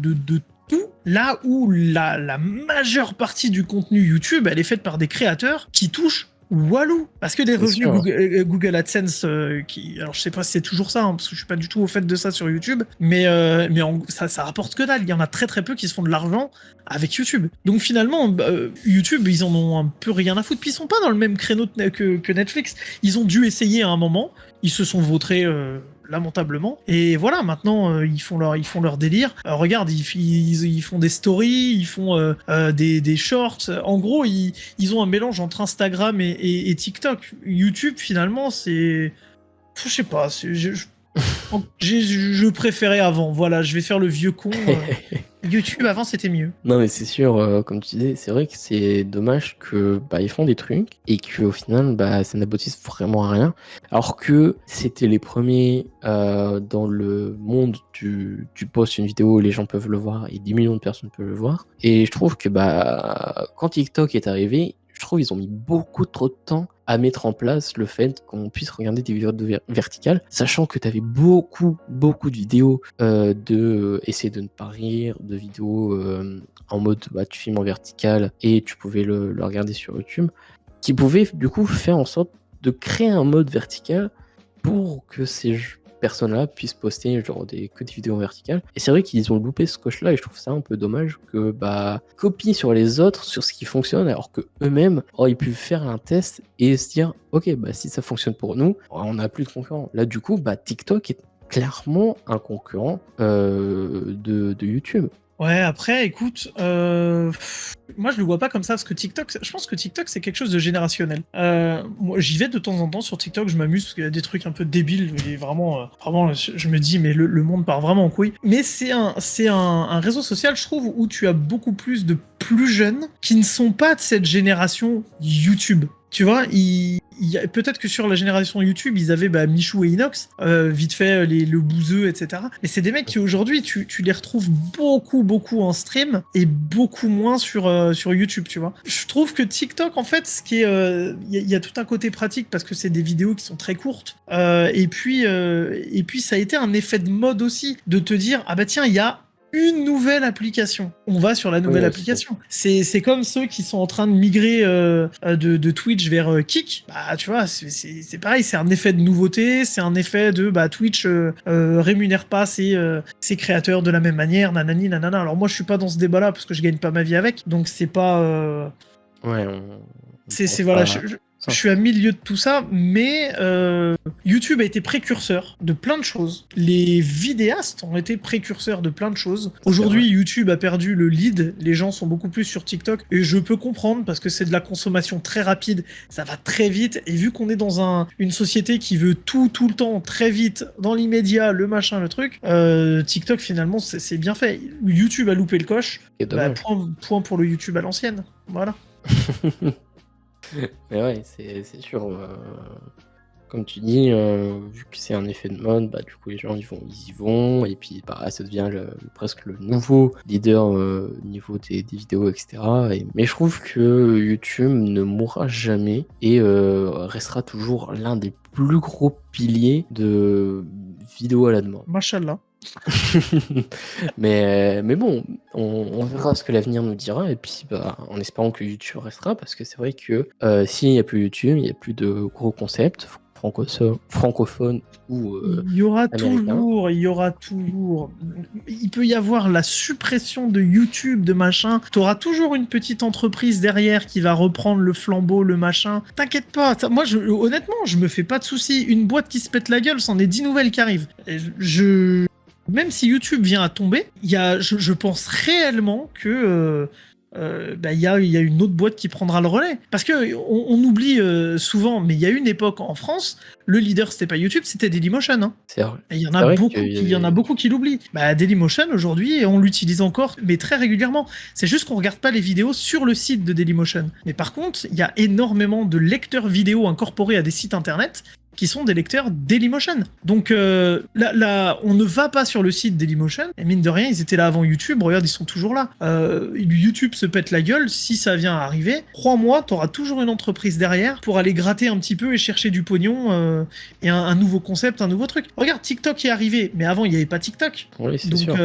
tout. Là où la majeure partie du contenu YouTube, elle est faite par des créateurs qui touchent Walou, parce que les C'est revenus sûr, hein. Google AdSense, alors je sais pas si c'est toujours ça, hein, parce que je suis pas du tout au fait de ça sur YouTube, mais ça rapporte que dalle. Il y en a très très peu qui se font de l'argent avec YouTube. Donc finalement, YouTube, ils en ont un peu rien à foutre. Puis ils sont pas dans le même créneau que Netflix. Ils ont dû essayer à un moment. Ils se sont vautrés. Lamentablement. Et voilà, maintenant ils font leur délire. Regarde, ils font des stories, ils font des shorts. En gros, ils ont un mélange entre Instagram et TikTok. YouTube, finalement, c'est, je sais pas, je préférais avant. Voilà, je vais faire le vieux con. YouTube avant, c'était mieux. Non, mais c'est sûr, comme tu disais, c'est vrai que c'est dommage que, bah, ils font des trucs et qu'au final, bah, ça n'aboutisse vraiment à rien. Alors que c'était les premiers dans le monde tu postes une vidéo, les gens peuvent le voir et 10 millions de personnes peuvent le voir. Et je trouve que, bah, quand TikTok est arrivé, je trouve ils ont mis beaucoup trop de temps à mettre en place le fait qu'on puisse regarder des vidéos verticales, sachant que tu avais beaucoup de vidéos de essayer de ne pas rire, de vidéos en mode bah, tu filmes en vertical et tu pouvais le regarder sur YouTube, qui pouvaient du coup faire en sorte de créer un mode vertical pour que ces personnes-là puissent poster genre que des vidéos en vertical. Et c'est vrai qu'ils ont loupé ce coche-là et je trouve ça un peu dommage que bah copient sur les autres sur ce qui fonctionne alors que eux-mêmes auraient pu faire un test et se dire ok bah si ça fonctionne pour nous, on n'a plus de concurrents. Là du coup bah TikTok est clairement un concurrent de YouTube. Ouais, après, écoute, moi je le vois pas comme ça parce que TikTok, je pense que TikTok c'est quelque chose de générationnel. Moi, j'y vais de temps en temps sur TikTok, je m'amuse parce qu'il y a des trucs un peu débiles et vraiment, je me dis mais le monde part vraiment en couille. Mais c'est un réseau social, je trouve, où tu as beaucoup plus de plus jeunes qui ne sont pas de cette génération YouTube. Tu vois, peut-être que sur la génération YouTube, ils avaient Michou et Inox, vite fait le bouseux, etc. Mais c'est des mecs qui aujourd'hui, tu les retrouves beaucoup en stream et beaucoup moins sur YouTube, tu vois. Je trouve que TikTok, en fait, ce qui est, il y a tout un côté pratique parce que c'est des vidéos qui sont très courtes. Et puis ça a été un effet de mode aussi de te dire ah bah tiens, il y a une nouvelle application. On va sur la nouvelle Oui, application. C'est comme ceux qui sont en train de migrer de Twitch vers Kick. Bah, tu vois, c'est pareil, c'est un effet de nouveauté, c'est un effet de Twitch rémunère pas ses créateurs de la même manière, nanani, nanana. Alors moi, je suis pas dans ce débat-là parce que je gagne pas ma vie avec, donc c'est pas. Ouais, on pense Voilà, pas je ça. suis à milieu de tout ça, mais YouTube a été précurseur de plein de choses. Les vidéastes ont été précurseurs de plein de choses. C'est vrai. Aujourd'hui, YouTube a perdu le lead. Les gens sont beaucoup plus sur TikTok. Et je peux comprendre parce que c'est de la consommation très rapide. Ça va très vite. Et vu qu'on est dans une société qui veut tout le temps, très vite, dans l'immédiat, le machin, le truc, TikTok, finalement, c'est bien fait. YouTube a loupé le coche. C'est dommage. Point pour le YouTube à l'ancienne. Voilà. Mais ouais, c'est sûr. Comme tu dis, vu que c'est un effet de mode, bah, du coup, les gens ils y vont, et puis bah, ça devient presque le nouveau leader au niveau des vidéos, etc. Mais je trouve que YouTube ne mourra jamais et restera toujours l'un des plus gros piliers de vidéos à la demande. Machallah. Mais bon, on verra ce que l'avenir nous dira, et puis bah, en espérant que YouTube restera, parce que c'est vrai que s'il n'y a plus YouTube, il n'y a plus de gros concepts francophones ou Il y aura américains. toujours. Il peut y avoir la suppression de YouTube, de machin. T'auras toujours une petite entreprise derrière qui va reprendre le flambeau, le machin. T'inquiète pas. Moi, honnêtement, je me fais pas de soucis. Une boîte qui se pète la gueule, c'en est 10 nouvelles qui arrivent. Et même si YouTube vient à tomber, je pense réellement que il y a une autre boîte qui prendra le relais. Parce que on oublie souvent, mais il y a une époque en France, le leader c'était pas YouTube, c'était Dailymotion. Hein. C'est vrai, Et il y en c'est a vrai beaucoup qu'il y il y en a avait... beaucoup qui l'oublient. Dailymotion aujourd'hui, on l'utilise encore, mais très régulièrement. C'est juste qu'on regarde pas les vidéos sur le site de Dailymotion. Mais par contre, il y a énormément de lecteurs vidéo incorporés à des sites internet qui sont des lecteurs Dailymotion. Donc là, on ne va pas sur le site Dailymotion, et mine de rien, ils étaient là avant YouTube, regarde, ils sont toujours là. YouTube se pète la gueule, si ça vient à arriver, crois-moi, t'auras toujours une entreprise derrière pour aller gratter un petit peu et chercher du pognon et un nouveau concept, un nouveau truc. Regarde, TikTok est arrivé, mais avant, il n'y avait pas TikTok. Oui, c'est Donc, sûr.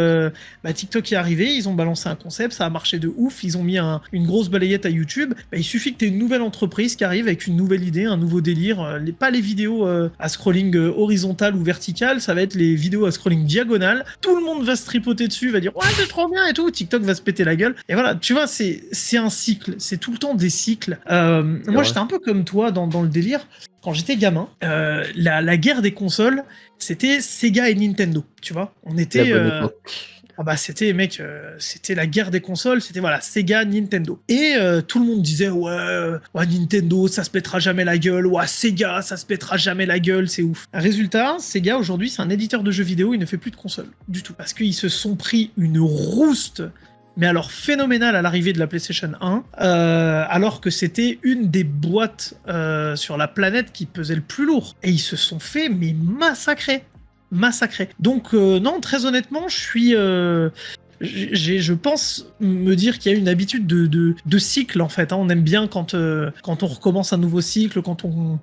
TikTok est arrivé, ils ont balancé un concept, ça a marché de ouf, ils ont mis une grosse balayette à YouTube. Il suffit que tu aies une nouvelle entreprise qui arrive avec une nouvelle idée, un nouveau délire. Pas les vidéos à scrolling horizontal ou vertical, ça va être les vidéos à scrolling diagonal. Tout le monde va se tripoter dessus, va dire ouais, c'est trop bien et tout. TikTok va se péter la gueule. Et voilà, tu vois, c'est un cycle, c'est tout le temps des cycles. Moi, j'étais un peu comme toi dans le délire. Quand j'étais gamin, la guerre des consoles, c'était Sega et Nintendo, tu vois. On était... La bonne époque. c'était c'était la guerre des consoles, c'était voilà, Sega, Nintendo. Et tout le monde disait ouais, Nintendo, ça se pètera jamais la gueule, ouais, Sega, ça se pètera jamais la gueule, c'est ouf. Résultat, Sega aujourd'hui, c'est un éditeur de jeux vidéo, il ne fait plus de consoles du tout. Parce qu'ils se sont pris une rouste, mais alors phénoménale à l'arrivée de la PlayStation 1, alors que c'était une des boîtes sur la planète qui pesait le plus lourd. Et ils se sont fait mais massacrer. Donc non, très honnêtement, je pense me dire qu'il y a une habitude de cycle en fait. On aime bien quand on recommence un nouveau cycle, quand on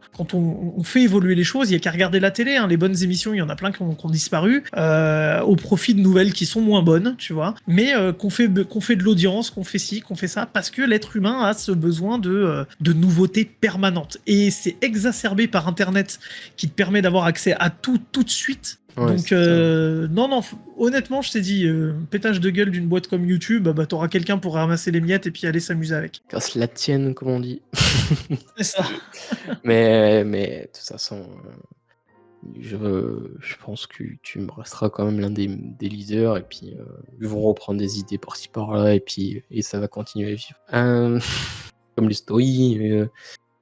fait évoluer les choses. Il y a qu'à regarder la télé. Les bonnes émissions, il y en a plein qui ont disparu au profit de nouvelles qui sont moins bonnes, tu vois. Mais qu'on fait de l'audience, qu'on fait ci, qu'on fait ça, parce que l'être humain a ce besoin de nouveautés permanentes. Et c'est exacerbé par Internet qui te permet d'avoir accès à tout de suite. Ouais, donc non, honnêtement, je t'ai dit, pétage de gueule d'une boîte comme YouTube, t'auras quelqu'un pour ramasser les miettes et puis aller s'amuser avec. Casse la tienne, comme on dit. C'est ça. mais de toute façon, je pense que tu me resteras quand même l'un des leaders, et puis ils vont reprendre des idées par-ci par-là, et ça va continuer à vivre. Comme les stories,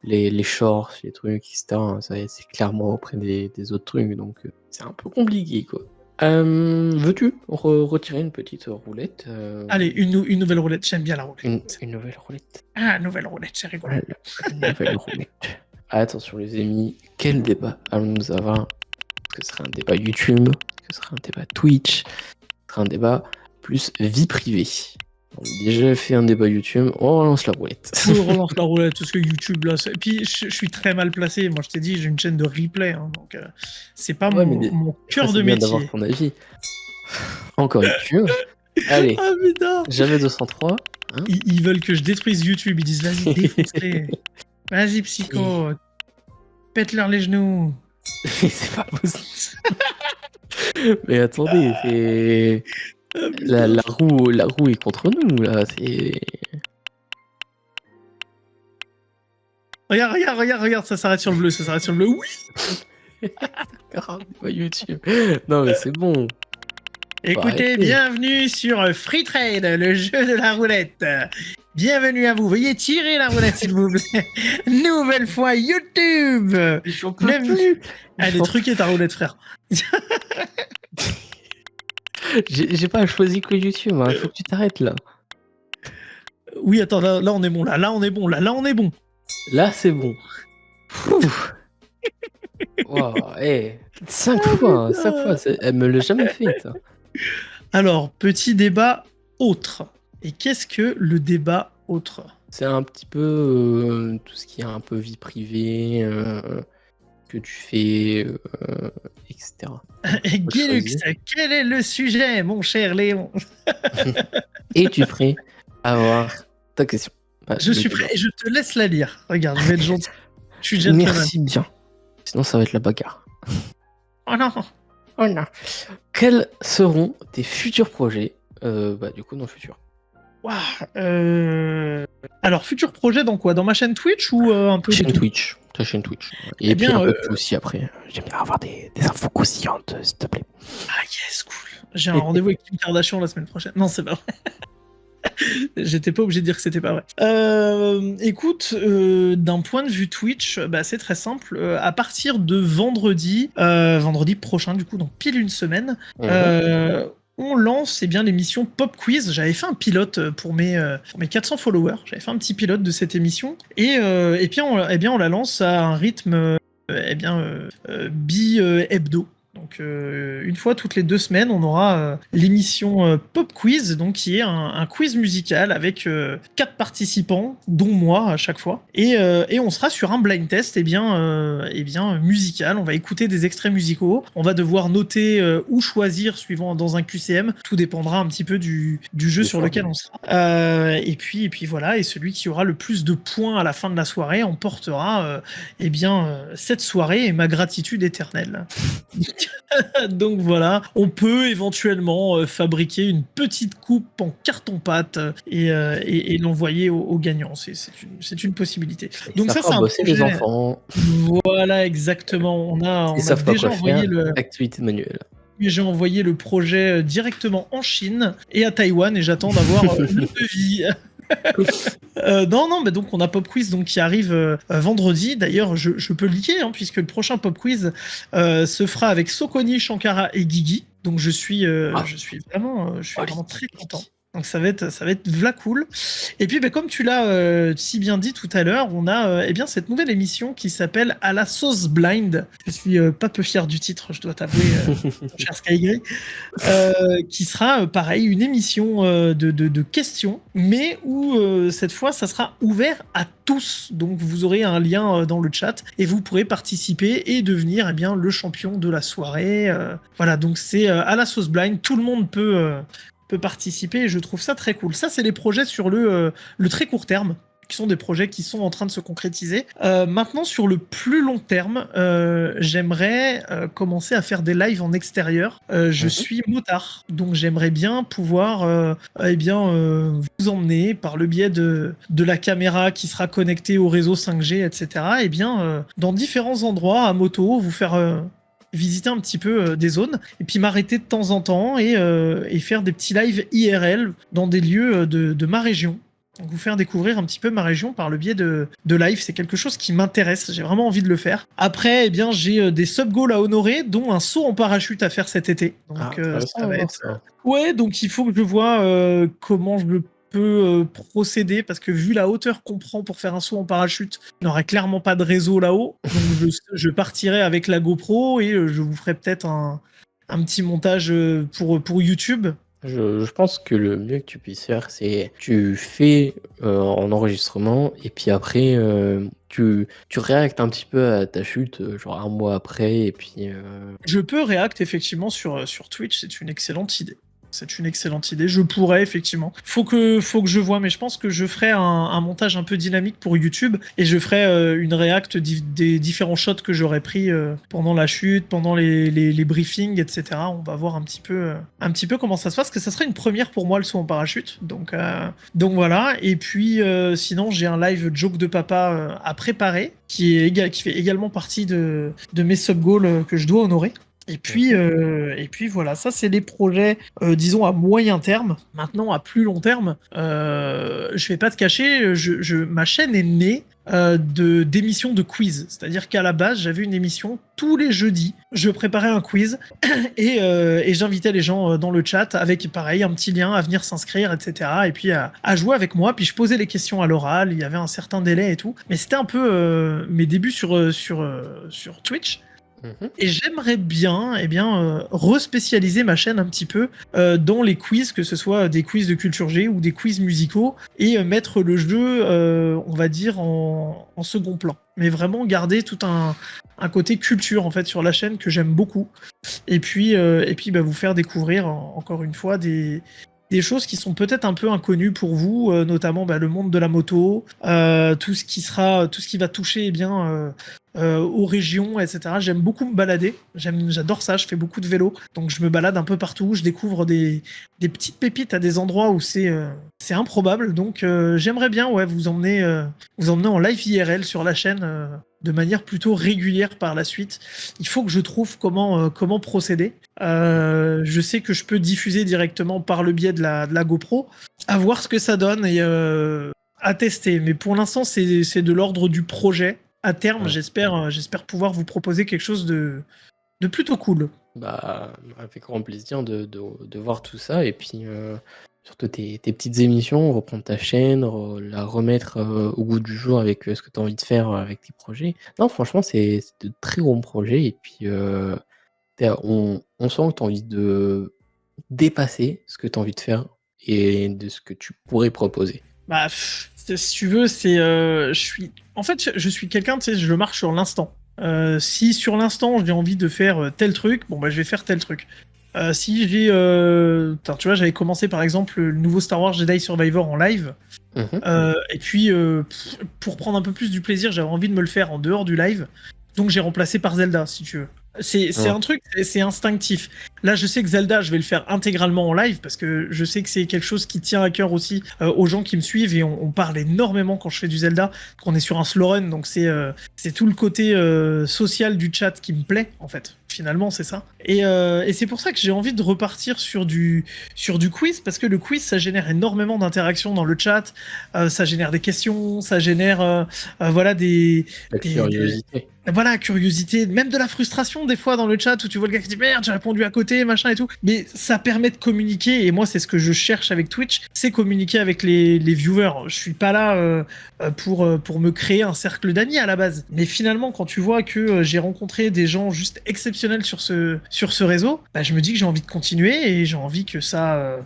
les shorts, les trucs, etc. Ça, c'est clairement auprès des autres trucs, donc c'est un peu compliqué, quoi. Veux-tu retirer une petite roulette Allez, une nouvelle roulette, j'aime bien la roulette. Une nouvelle roulette. Ah, nouvelle roulette, c'est rigolo. Une nouvelle roulette. Attention les amis, quel débat allons-nous avoir? Est-ce que ce sera un débat YouTube? Est-ce que ce sera un débat Twitch? Ce sera un débat plus vie privée? On a déjà fait un débat YouTube, on relance la roulette. On relance la roulette, parce que YouTube, là... Et puis, je suis très mal placé. Moi, je t'ai dit, j'ai une chaîne de replay, donc c'est pas mon cœur de métier. D'avoir ton avis. Encore YouTube. Allez, ah, putain. J'avais 203. Hein, ils veulent que je détruise YouTube. Ils disent, vas-y, défonce-les. Vas-y, psycho. Pète-leur les genoux. C'est pas possible. Mais attendez, c'est... La roue est contre nous, là. C'est... Regarde, ça s'arrête sur le bleu, oui. Pas YouTube. Non, mais c'est bon. Écoutez, bienvenue sur Free Trade, le jeu de la roulette. Bienvenue à vous. Veuillez tirer la roulette, s'il vous plaît. Nouvelle fois YouTube. Allez, truquez ta roulette, frère. J'ai pas choisi que YouTube. Faut que tu t'arrêtes, là. Oui, attends, là on est bon. Là on est bon. Là on est bon. Là, c'est bon. Wow, 5 fois. Elle me l'a jamais fait, ça. Alors, petit débat autre. Et qu'est-ce que le débat autre? C'est un petit peu tout ce qui est un peu vie privée, que tu fais, etc. Guilux, quel est le sujet, mon cher Léon? Es-tu prêt à voir ta question? Je suis prêt et je te laisse la lire. Regarde, je vais être gentil. Je suis gentleman. Merci bien. Sinon, ça va être la bagarre. Oh non. Quels seront tes futurs projets, du coup, dans le futur? Alors, futur projet dans quoi? Dans ma chaîne Twitch ou un peu Ta chaîne Twitch. Et puis un peu plus aussi après. J'aime bien avoir des infos croustillantes, s'il te plaît. Ah yes, cool. J'ai un rendez-vous avec Kim Kardashian la semaine prochaine. Non, c'est pas vrai. J'étais pas obligé de dire que c'était pas vrai. Écoute, d'un point de vue Twitch, c'est très simple. À partir de vendredi prochain, du coup, donc pile une semaine, on lance l'émission Pop Quiz. J'avais fait un pilote pour mes 400 followers. J'avais fait un petit pilote de cette émission. Et puis on la lance à un rythme bi-hebdo. Donc une fois toutes les 2 semaines, on aura l'émission Pop Quiz, donc qui est un quiz musical avec 4 participants, dont moi à chaque fois, et on sera sur un blind test, musical. On va écouter des extraits musicaux, on va devoir noter ou choisir suivant dans un QCM. Tout dépendra un petit peu du jeu Bien sur sûr. lequel on sera. Et puis voilà, et celui qui aura le plus de points à la fin de la soirée emportera cette soirée et ma gratitude éternelle. Donc voilà, on peut éventuellement fabriquer une petite coupe en carton-pâte et l'envoyer aux gagnants. C'est une possibilité. Et Donc ça ça, fera c'est un bosser les projet. enfants. Voilà, exactement. On a, S'ils on a savent pas déjà quoi faire, envoyé le. activité manuelle. J'ai envoyé le projet directement en Chine et à Taïwan et j'attends d'avoir le devis. Non, non, mais donc on a Pop Quiz donc, qui arrive vendredi. D'ailleurs, je peux le lier, hein, puisque le prochain Pop Quiz se fera avec Soconi, Shankara et Guigui. Donc Ah, je suis oh, vraiment très content. les Donc ça va être v'là cool. Et puis, comme tu l'as si bien dit tout à l'heure, on a cette nouvelle émission qui s'appelle À la sauce blind. Je suis pas peu fier du titre, je dois t'avouer, mon cher Skygrey. Qui sera pareil, une émission de questions, mais où cette fois ça sera ouvert à tous. Donc vous aurez un lien dans le chat et vous pourrez participer et devenir le champion de la soirée. Voilà, donc c'est à la sauce blind, tout le monde peut participer et je trouve ça très cool. Ça, c'est les projets sur le très court terme, qui sont des projets qui sont en train de se concrétiser. Maintenant, sur le plus long terme, j'aimerais commencer à faire des lives en extérieur. Je Mhm. suis motard, donc j'aimerais bien pouvoir vous emmener par le biais de la caméra qui sera connectée au réseau 5G, etc. Dans différents endroits à moto, vous faire visiter un petit peu des zones et puis m'arrêter de temps en temps et faire des petits lives IRL dans des lieux de ma région. Donc vous faire découvrir un petit peu ma région par le biais de live, c'est quelque chose qui m'intéresse, j'ai vraiment envie de le faire. Après, j'ai des sub-goals à honorer, dont un saut en parachute à faire cet été. Ah, Donc ça intéressant va à voir être... ça. Ouais, donc il faut que je vois comment je peux procéder, parce que vu la hauteur qu'on prend pour faire un saut en parachute, il n'y aurait clairement pas de réseau là-haut. Donc je partirai avec la GoPro et je vous ferai peut-être un petit montage pour YouTube. Je pense que le mieux que tu puisses faire, c'est tu fais en enregistrement et puis après tu réactes un petit peu à ta chute, genre un mois après, et puis Je peux react effectivement sur Twitch, c'est une excellente idée. C'est une excellente idée. Je pourrais effectivement. Faut que je vois, mais je pense que je ferai un montage un peu dynamique pour YouTube et je ferai une react des différents shots que j'aurais pris pendant la chute, pendant les briefings, etc. On va voir un petit peu comment ça se passe, parce que ça serait une première pour moi le saut en parachute. Donc voilà. Et puis sinon j'ai un live joke de papa à préparer qui fait également partie de mes sub goals que je dois honorer. Mhm. Et puis voilà, ça c'est les projets, disons à moyen terme. Maintenant, à plus long terme, je vais pas te cacher, ma chaîne est née d'émissions de quiz. C'est-à-dire qu'à la base, j'avais une émission tous les jeudis. Je préparais un quiz et j'invitais les gens dans le chat avec, pareil, un petit lien à venir s'inscrire, etc. Et puis à jouer avec moi. Puis je posais les questions à l'oral, il y avait un certain délai et tout. Mais c'était un peu mes débuts sur Twitch. Mhm. Et j'aimerais bien, respécialiser ma chaîne un petit peu dans les quiz, que ce soit des quiz de culture G ou des quiz musicaux, et mettre le jeu, on va dire, en second plan. Mais vraiment garder tout un côté culture en fait sur la chaîne que j'aime beaucoup. Et puis, vous faire découvrir encore une fois des choses qui sont peut-être un peu inconnues pour vous, notamment le monde de la moto, tout ce qui va toucher aux régions, etc. J'aime beaucoup me balader, j'adore ça, je fais beaucoup de vélo, donc je me balade un peu partout, je découvre des petites pépites à des endroits où c'est improbable, donc j'aimerais bien vous emmener en live IRL sur la chaîne de manière plutôt régulière par la suite. Il faut que je trouve comment procéder. Je sais que je peux diffuser directement par le biais de la GoPro, à voir ce que ça donne et à tester. Mais pour l'instant, c'est de l'ordre du projet. À terme, Ouais. j'espère pouvoir vous proposer quelque chose de plutôt cool. Bah, avec grand plaisir de voir tout ça, et puis surtout tes petites émissions, reprendre ta chaîne, la remettre au goût du jour avec ce que tu as envie de faire avec tes projets. Non, franchement, c'est de très bons projets. Et puis, on sent que tu as envie de dépasser ce que tu as envie de faire et de ce que tu pourrais proposer. Bah, si tu veux, en fait, je suis quelqu'un, tu sais, je marche sur l'instant. Si sur l'instant j'ai envie de faire tel truc, bon bah je vais faire tel truc. Si j'ai, tu vois, j'avais commencé par exemple le nouveau Star Wars Jedi Survivor en live. Mhm. Et puis, pour prendre un peu plus du plaisir, j'avais envie de me le faire en dehors du live. Donc j'ai remplacé par Zelda, si tu veux. C'est Ouais. un truc, c'est instinctif. Là, je sais que Zelda, je vais le faire intégralement en live parce que je sais que c'est quelque chose qui tient à cœur aussi aux gens qui me suivent et on parle énormément quand je fais du Zelda. Qu'on est sur un slow run, donc c'est tout le côté social du chat qui me plaît en fait. Finalement, c'est ça. Et c'est pour ça que j'ai envie de repartir sur du quiz parce que le quiz, ça génère énormément d'interactions dans le chat, ça génère des questions, ça génère voilà La des, curiosité. voilà, curiosité, même de la frustration des fois dans le chat où tu vois le gars qui dit merde, j'ai répondu à côté, machin et tout. Mais ça permet de communiquer et moi c'est ce que je cherche avec Twitch, c'est communiquer avec les viewers. Je suis pas là pour me créer un cercle d'amis à la base. Mais finalement, quand tu vois que j'ai rencontré des gens juste exceptionnels sur ce réseau, bah, je me dis que j'ai envie de continuer et j'ai envie que ça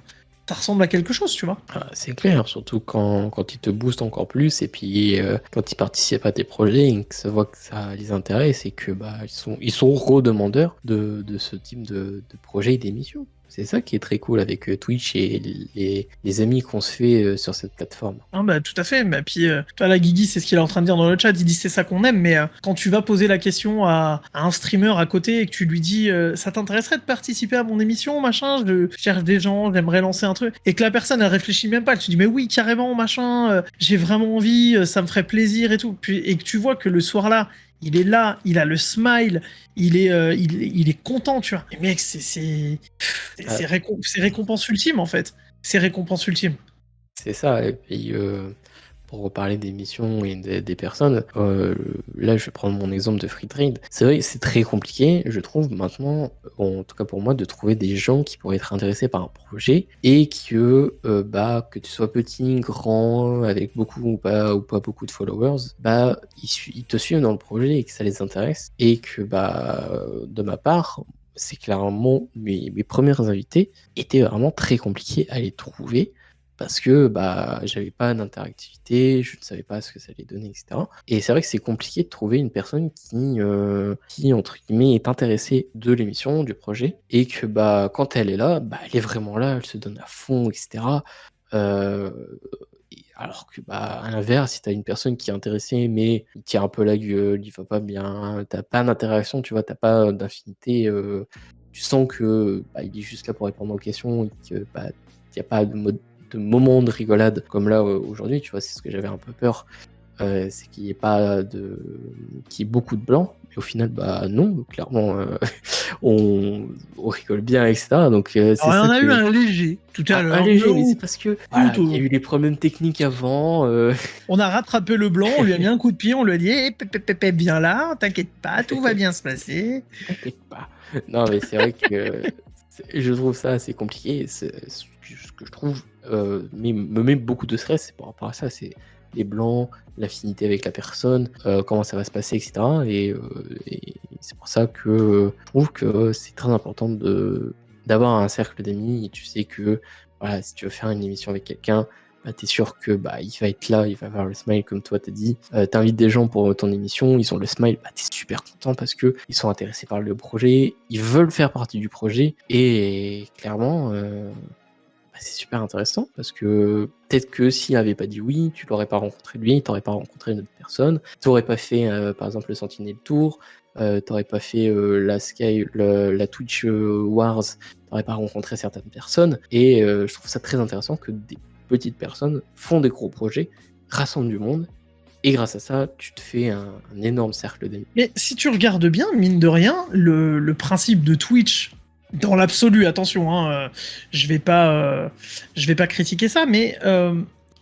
ressemble à quelque chose, tu vois. Ah, c'est clair, surtout quand ils te boostent encore plus et puis quand ils participent à tes projets et que ça voit que ça les intéresse et que bah ils sont redemandeurs de ce type de projet et d'émission. C'est ça qui est très cool avec Twitch et les amis qu'on se fait sur cette plateforme. Ah bah tout à fait, mais puis toi la Guigui c'est ce qu'il est en train de dire dans le chat, il dit c'est ça qu'on aime, mais quand tu vas poser la question à un streamer à côté et que tu lui dis ça t'intéresserait de participer à mon émission, machin, je cherche des gens, j'aimerais lancer un truc, et que la personne elle réfléchit même pas, elle te dit mais oui carrément machin, j'ai vraiment envie, ça me ferait plaisir et tout, puis, et que tu vois que le soir il est là, il a le smile, il est content, tu vois. Et mec, Ah, c'est récompense ultime en fait. C'est récompense ultime. c'est ça, et puis pour reparler des missions et des personnes, là je vais prendre mon exemple de free trade. C'est vrai que c'est très compliqué, je trouve maintenant, en tout cas pour moi, de trouver des gens qui pourraient être intéressés par un projet et que tu sois petit, grand, avec beaucoup ou pas beaucoup de followers, bah ils te suivent dans le projet et que ça les intéresse. Et que de ma part, c'est clairement mes premières invités étaient vraiment très compliqués à les trouver parce que j'avais pas d'interactivité, je ne savais pas ce que ça allait donner, etc. Et c'est vrai que c'est compliqué de trouver une personne qui entre guillemets, est intéressée de l'émission, du projet, et que quand elle est là, elle est vraiment là, elle se donne à fond, etc. Euh, alors que à l'inverse, si tu as une personne qui est intéressée, mais il tire un peu la gueule, il va pas bien, t'as pas d'interaction, tu vois, t'as pas d'infinité, tu sens que il est juste là pour répondre aux questions et que il n'y a pas de moment de rigolade comme là aujourd'hui, tu vois, c'est ce que j'avais un peu peur, c'est qu'il n'y ait pas qu'il y ait beaucoup de blancs, mais au final, non, clairement, on rigole bien, etc. Donc c'est Alors, on ça a eu que. un léger tout à Un l'heure, mais léger, mais c'est parce que voilà, il y a tout. eu des problèmes techniques avant. On a rattrapé le blanc, on lui a mis un coup de pied, on lui a dit hey, pépé, viens là, t'inquiète pas, tout va bien se passer. T'inquiète pas. Non, mais c'est vrai que je trouve ça assez compliqué. Ce que je trouve me met beaucoup de stress c'est par rapport à ça. C'est les blancs, l'affinité avec la personne, comment ça va se passer, etc. Et c'est pour ça que je trouve que c'est très important d'avoir un cercle d'amis. Et tu sais que voilà, si tu veux faire une émission avec quelqu'un, t'es sûr que il va être là, il va avoir le smile comme toi t'as dit. T'invites des gens pour ton émission, ils ont le smile, t'es super content parce que ils sont intéressés par le projet, ils veulent faire partie du projet et clairement c'est super intéressant parce que peut-être que s'il avait pas dit oui, tu l'aurais pas rencontré lui, t'aurais pas rencontré une autre personne, t'aurais pas fait par exemple le Sentinel Tour, t'aurais pas fait la Twitch Wars, t'aurais pas rencontré certaines personnes et je trouve ça très intéressant que des petites personnes font des gros projets, rassemblent du monde et grâce à ça, tu te fais un énorme cercle d'amis. Mais si tu regardes bien, mine de rien, le principe de Twitch, dans l'absolu, attention, hein, je vais pas critiquer ça, mais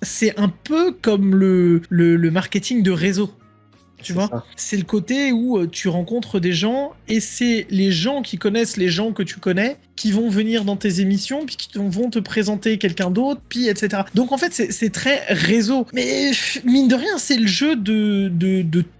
c'est un peu comme le marketing de réseau. Tu C'est vois, ça. c'est le côté où tu rencontres des gens et c'est les gens qui connaissent les gens que tu connais qui vont venir dans tes émissions, puis qui vont te présenter quelqu'un d'autre, puis etc. Donc en fait, c'est très réseau. Mais mine de rien, c'est le jeu de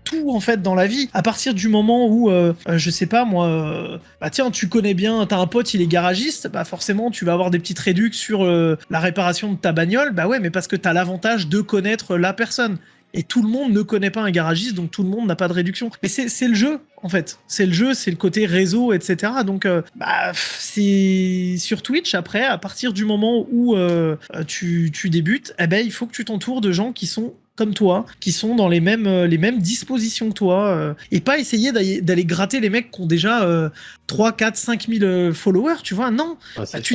tout en fait dans la vie. À partir du moment où, je sais pas moi, bah tiens, tu connais bien, t'as un pote, il est garagiste, bah forcément, tu vas avoir des petites réducs sur la réparation de ta bagnole. Bah ouais, mais parce que t'as l'avantage de connaître la personne. Et tout le monde ne connaît pas un garagiste, donc tout le monde n'a pas de réduction. Mais c'est le jeu, en fait. C'est le jeu, c'est le côté réseau, etc. Donc, c'est sur Twitch, après, à partir du moment où tu débutes, eh ben, il faut que tu t'entoures de gens qui sont comme toi, qui sont dans les mêmes dispositions que toi, et pas essayer d'aller gratter les mecs qui ont déjà 3, 4, 5 000 followers, tu vois. Non, Ah, bah, c'est ça. tu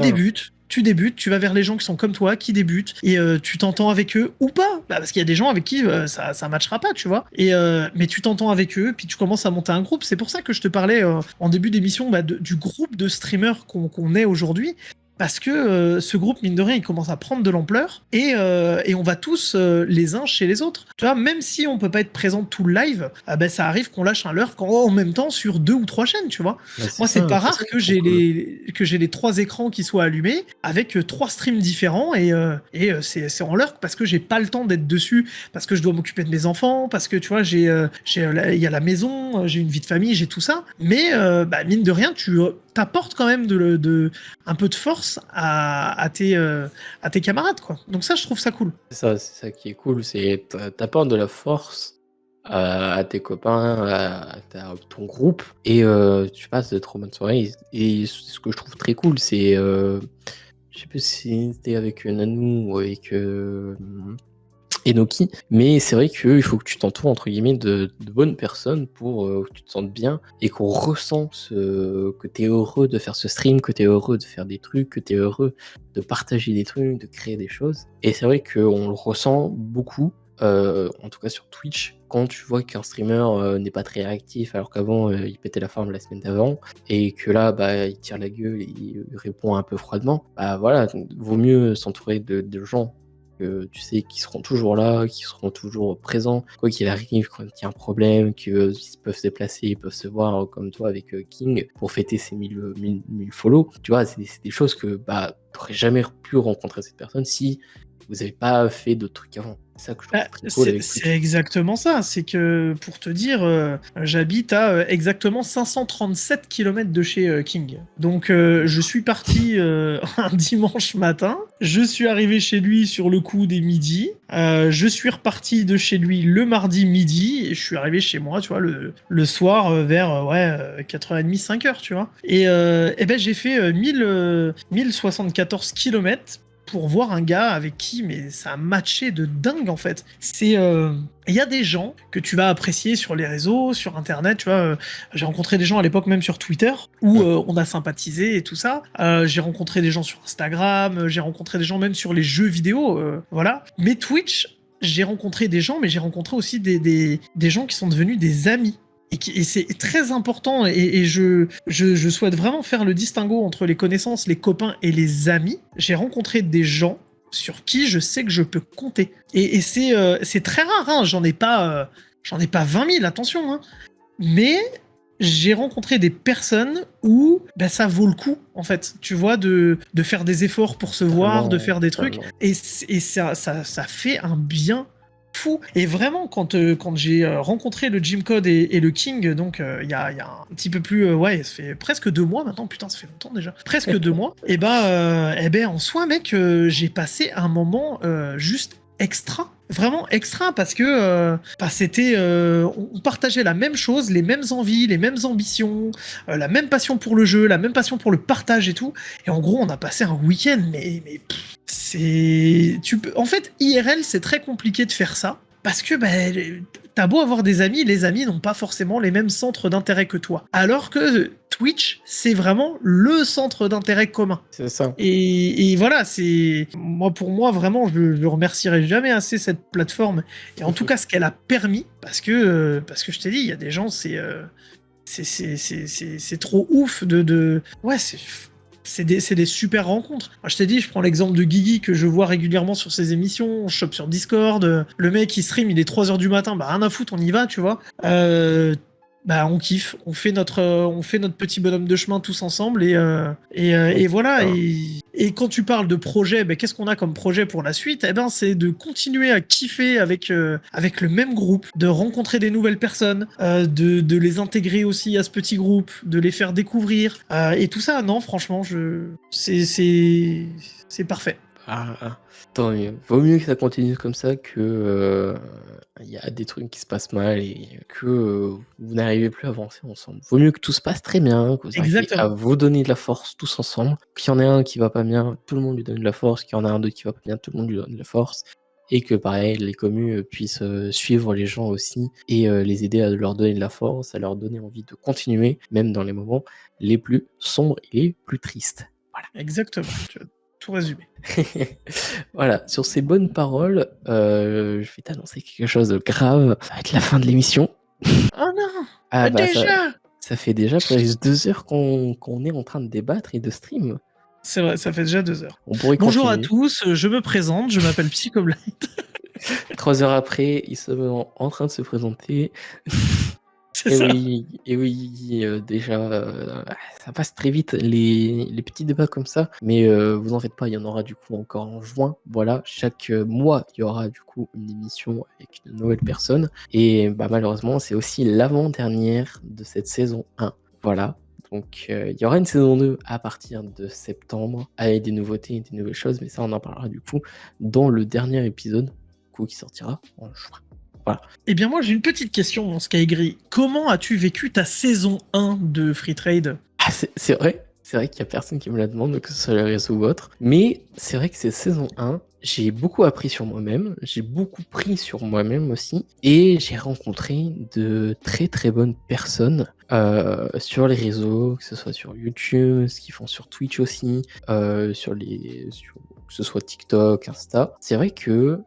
débutes, tu vas vers les gens qui sont comme toi, qui débutent, et tu t'entends avec eux ou pas, bah, parce qu'il y a des gens avec qui ça matchera pas, tu vois. Et mais tu t'entends avec eux, puis tu commences à monter un groupe. C'est pour ça que je te parlais en début d'émission du groupe de streamers qu'on est aujourd'hui. Parce que ce groupe, mine de rien, il commence à prendre de l'ampleur et on va tous les uns chez les autres. Tu vois, même si on peut pas être présent tout le live, ben, ça arrive qu'on lâche un lurk en même temps sur 2 ou 3 chaînes, tu vois. Bah, c'est Moi, c'est ça, pas c'est rare ça qui que est trop j'ai cool. les 3 écrans qui soient allumés avec 3 streams différents et c'est en lurk parce que j'ai pas le temps d'être dessus, parce que je dois m'occuper de mes enfants, parce que tu vois, il y a la maison, j'ai une vie de famille, j'ai tout ça. Mais bah, mine de rien, tu t'apportes quand même un peu de force à tes camarades, quoi. Donc ça, je trouve ça cool. C'est ça qui est cool, c'est t'apportes de la force à tes copains, à ton groupe, et tu passes de trop bonnes soirées. Et ce que je trouve très cool, c'est, je sais plus si c'était avec Nanou ou avec Enoki, mais c'est vrai qu'il faut que tu t'entoures entre guillemets de bonnes personnes pour que tu te sentes bien et qu'on ressent que tu es heureux de faire ce stream, que tu es heureux de faire des trucs, que tu es heureux de partager des trucs, de créer des choses. Et c'est vrai qu'on le ressent beaucoup, en tout cas sur Twitch, quand tu vois qu'un streamer n'est pas très réactif alors qu'avant il pétait la forme la semaine d'avant et que là bah, il tire la gueule et il répond un peu froidement, bah voilà, vaut mieux s'entourer de gens que tu sais qu'ils seront toujours là, qu'ils seront toujours présents, quoi qu'il arrive, quand il y a un problème, qu'ils peuvent se déplacer, ils peuvent se voir comme toi avec King pour fêter ses 1000 follow. Tu vois, c'est des choses que bah, tu n'aurais jamais pu rencontrer cette personne si vous n'avez pas fait d'autres trucs avant. C'est ça que je trouve Bah, très cool avec c'est Twitch. exactement ça. C'est que, pour te dire, j'habite à exactement 537 km de chez King. Donc, je suis parti un dimanche matin. Je suis arrivé chez lui sur le coup des midis. Je suis reparti de chez lui le mardi midi. Et je suis arrivé chez moi, tu vois, le soir vers 4h30, 5h, tu vois. Et ben, j'ai fait 1074 km pour voir un gars avec qui mais ça a matché de dingue en fait. Il y a des gens que tu vas apprécier sur les réseaux, sur internet, tu vois. J'ai rencontré des gens à l'époque même sur Twitter où on a sympathisé et tout ça. J'ai rencontré des gens sur Instagram, j'ai rencontré des gens même sur les jeux vidéo, voilà. Mais Twitch, j'ai rencontré des gens, mais j'ai rencontré aussi des gens qui sont devenus des amis. Et c'est très important et je souhaite vraiment faire le distinguo entre les connaissances, les copains et les amis. J'ai rencontré des gens sur qui je sais que je peux compter. Et c'est très rare, hein. J'en ai pas 20 000, attention, hein. Mais j'ai rencontré des personnes où bah, ça vaut le coup, en fait, tu vois, de faire des efforts pour se voir, de Totalement, faire des trucs. totalement. Et ça fait un bien fou. Et vraiment, quand j'ai rencontré le Jim Code et le King, donc il y a un petit peu plus, ouais, ça fait presque 2 mois maintenant, putain, ça fait longtemps déjà, presque 2 mois, et ben en soi, mec, j'ai passé un moment juste extra. Vraiment extra parce que bah, c'était on partageait la même chose, les mêmes envies, les mêmes ambitions, la même passion pour le jeu, la même passion pour le partage et tout. Et en gros, on a passé un week-end, mais en fait, IRL, c'est très compliqué de faire ça parce que bah, t'as beau avoir des amis, les amis n'ont pas forcément les mêmes centres d'intérêt que toi. Alors que Twitch, c'est vraiment le centre d'intérêt commun. C'est ça. Et voilà, c'est pour moi vraiment, je remercierai jamais assez cette plateforme et en tout cas ce qu'elle a permis parce que je t'ai dit, il y a des gens, c'est trop ouf de ouais, c'est des super rencontres. Moi, je t'ai dit, je prends l'exemple de Guigui que je vois régulièrement sur ses émissions, on chope sur Discord, le mec il stream, il est 3h du matin, bah rien à foutre, on y va, tu vois. Bah on kiffe, on fait notre petit bonhomme de chemin tous ensemble et voilà. Ah. Et quand tu parles de projet, bah, qu'est-ce qu'on a comme projet pour la suite? Eh ben c'est de continuer à kiffer avec le même groupe, de rencontrer des nouvelles personnes, de les intégrer aussi à ce petit groupe, de les faire découvrir et tout ça. Non, franchement, c'est parfait. Tant mieux. Vaut mieux que ça continue comme ça que il y a des trucs qui se passent mal et que vous n'arrivez plus à avancer ensemble. Vaut mieux que tout se passe très bien, que vous arriviez à Exactement. vous donner de la force tous ensemble. Qu'il y en ait un qui va pas bien, tout le monde lui donne de la force. Qu'il y en a un d'autre qui va pas bien, tout le monde lui donne de la force. Et que pareil, les commus puissent suivre les gens aussi et les aider à leur donner de la force, à leur donner envie de continuer, même dans les moments les plus sombres et les plus tristes. Voilà. Exactement. Tu as tout résumé. Voilà, sur ces bonnes paroles, je vais t'annoncer quelque chose de grave. Ça va être la fin de l'émission. Oh non! Ah bah Déjà! ça fait déjà presque 2 heures qu'on est en train de débattre et de stream. C'est vrai, ça fait déjà 2 heures. On pourrait Bonjour à continuer. tous, je me présente, je m'appelle Psychoblight. 3 heures après, ils sont en train de se présenter. C'est ça. Et oui, déjà, ça passe très vite les petits débats comme ça, mais vous en faites pas, il y en aura du coup encore en juin. Voilà, chaque mois, il y aura du coup une émission avec une nouvelle personne et bah, malheureusement, c'est aussi l'avant-dernière de cette saison 1. Voilà, donc il y aura une saison 2 à partir de septembre avec des nouveautés et des nouvelles choses, mais ça, on en parlera du coup dans le dernier épisode, du coup, qui sortira en juin. Voilà. Eh bien moi j'ai une petite question mon Skygris. Comment as-tu vécu ta saison 1 de Free Trade? Ah, c'est vrai qu'il y a personne qui me la demande, que ce soit les réseaux ou autre. Mais c'est vrai que c'est saison 1, j'ai beaucoup appris sur moi-même, j'ai beaucoup pris sur moi-même aussi, et j'ai rencontré de très très bonnes personnes sur les réseaux, que ce soit sur YouTube, ce qu'ils font sur Twitch aussi, que ce soit TikTok, Insta. C'est vrai que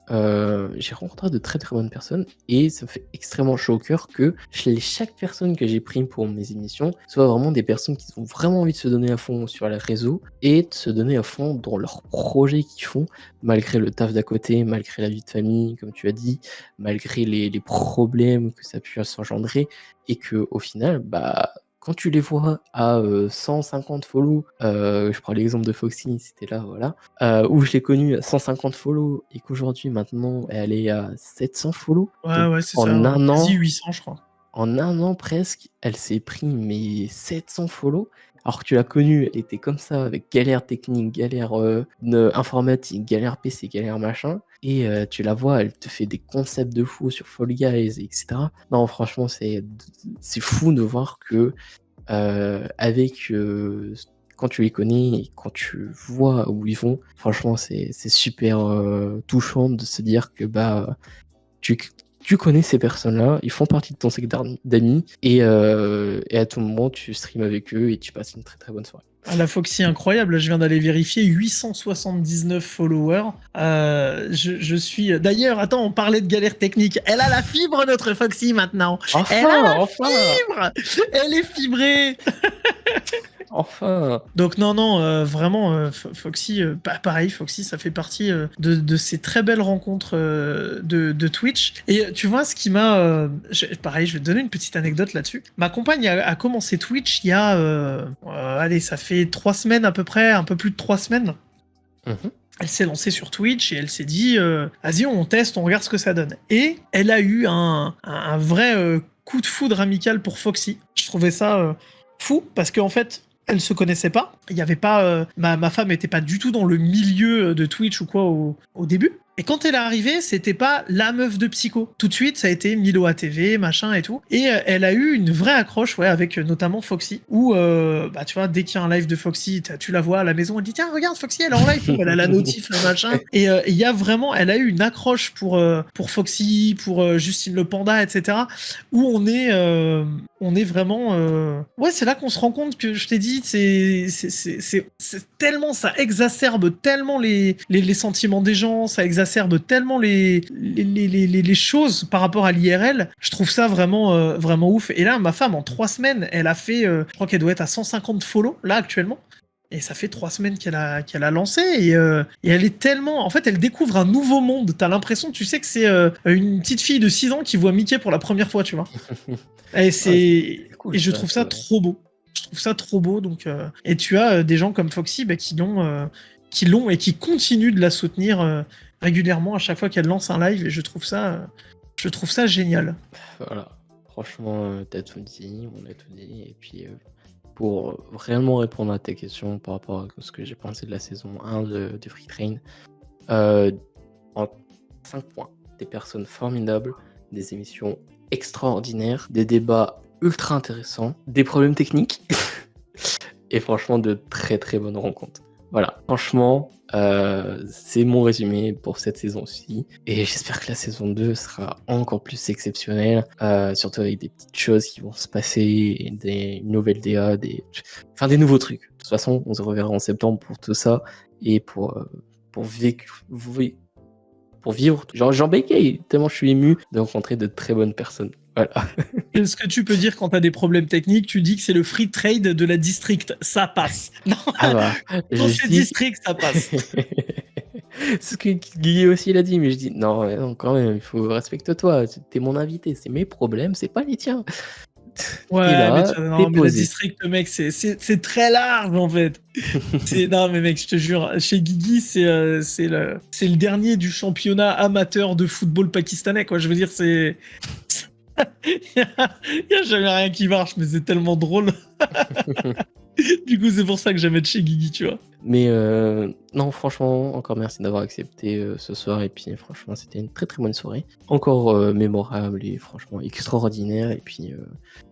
j'ai rencontré de très très bonnes personnes et ça me fait extrêmement chaud au cœur que chaque personne que j'ai pris pour mes émissions soit vraiment des personnes qui ont vraiment envie de se donner à fond sur les réseaux et de se donner à fond dans leurs projets qu'ils font, malgré le taf d'à côté, malgré la vie de famille, comme tu as dit, malgré les problèmes que ça a pu s'engendrer, et que au final, bah, quand tu les vois à 150 follow, je prends l'exemple de Foxy, c'était là, voilà, où je l'ai connue à 150 follow et qu'aujourd'hui, maintenant, elle est à 700 follow. Donc Ouais, c'est ça, en ouais. un Quasi an, 800 je crois. en un an presque, elle s'est pris mais 700 follow. Alors que tu l'as connue, elle était comme ça, avec galère technique, galère informatique, galère PC, galère machin. Et tu la vois, elle te fait des concepts de fou sur Fall Guys, etc. Non, franchement, c'est fou de voir que avec quand tu les connais et quand tu vois où ils vont, franchement, c'est super touchant de se dire que bah tu connais ces personnes-là, ils font partie de ton secteur d'amis et à tout moment tu streams avec eux et tu passes une très très bonne soirée. Ah, la Foxy incroyable, je viens d'aller vérifier, 879 followers. Je suis... D'ailleurs, attends, on parlait de galère technique. Elle a la fibre, notre Foxy, maintenant. Elle a la fibre. Elle est fibrée. Enfin. Donc non, vraiment, Foxy, pareil, Foxy, ça fait partie de ces très belles rencontres de Twitch. Et tu vois, ce qui m'a... pareil, je vais te donner une petite anecdote là-dessus. Ma compagne a commencé Twitch il y a... allez, ça fait 3 semaines à peu près, un peu plus de 3 semaines. Elle s'est lancée sur Twitch et elle s'est dit vas-y, on teste, on regarde ce que ça donne. Et elle a eu un vrai coup de foudre amical pour Foxy. Je trouvais ça fou parce qu'en fait, elle se connaissait pas. Il y avait pas ma femme était pas du tout dans le milieu de Twitch ou quoi au début. Et quand elle est arrivée, c'était pas la meuf de Psycho. Tout de suite, ça a été Milo ATV, machin et tout. Et elle a eu une vraie accroche, ouais, avec notamment Foxy. Où, bah, tu vois, dès qu'il y a un live de Foxy, tu la vois à la maison, elle dit tiens, regarde Foxy, elle est en live. Elle a la notif, le machin. Et il y a vraiment, elle a eu une accroche pour Foxy, pour Justine le Panda, etc. Où on est vraiment. Ouais, c'est là qu'on se rend compte que je t'ai dit, c'est tellement, ça exacerbe tellement les sentiments des gens, ça exacerbe tellement les choses par rapport à l'IRL. Je trouve ça vraiment ouf. Et là, ma femme, en 3 semaines, elle a fait, je crois qu'elle doit être à 150 follow, là, actuellement. Et ça fait 3 semaines qu'elle a lancé et elle est tellement... En fait, elle découvre un nouveau monde. T'as l'impression, tu sais que c'est une petite fille de 6 ans qui voit Mickey pour la première fois, tu vois. Et Ah, c'est... c'est cool Et je ça, trouve c'est ça vrai. trop beau. Je trouve ça trop beau. Donc, et tu as des gens comme Foxy bah, qui l'ont et qui continuent de la soutenir régulièrement à chaque fois qu'elle lance un live. Et je trouve ça génial. Voilà. Franchement, t'as tout dit, on a tout dit. Et puis, pour réellement répondre à tes questions par rapport à ce que j'ai pensé de la saison 1 de Free Train, euh, en 5 points, des personnes formidables, des émissions extraordinaires, des débats ultra intéressants, des problèmes techniques et franchement de très très bonnes rencontres. Voilà, franchement, c'est mon résumé pour cette saison-ci. Et j'espère que la saison 2 sera encore plus exceptionnelle, surtout avec des petites choses qui vont se passer, des nouvelles DA, enfin des nouveaux trucs. De toute façon, on se reverra en septembre pour tout ça et pour vivre. Genre, j'en bégaye, tellement je suis ému de rencontrer de très bonnes personnes. Voilà. Est-ce que tu peux dire quand t'as des problèmes techniques, tu dis que c'est le free trade de la district. Ça passe. Non, Ah bah, quand je c'est dis. district, ça passe. C'est ce que Guy aussi l'a dit, mais je dis non, non, quand même, il faut respecte-toi. T'es mon invité, c'est mes problèmes, c'est pas les tiens. T'es Ouais, mais là, t'es non, mais la posé. district, mec, c'est très large en fait. Non, mais mec, je te jure, chez Guigui, c'est le dernier du championnat amateur de football pakistanais, quoi. Je veux dire, c'est. Il y a jamais rien qui marche, mais c'est tellement drôle. Du coup, c'est pour ça que j'aime être chez Guigui, tu vois. Mais non, franchement, encore merci d'avoir accepté ce soir. Et puis, franchement, c'était une très très bonne soirée. Encore mémorable et franchement extraordinaire. Et puis,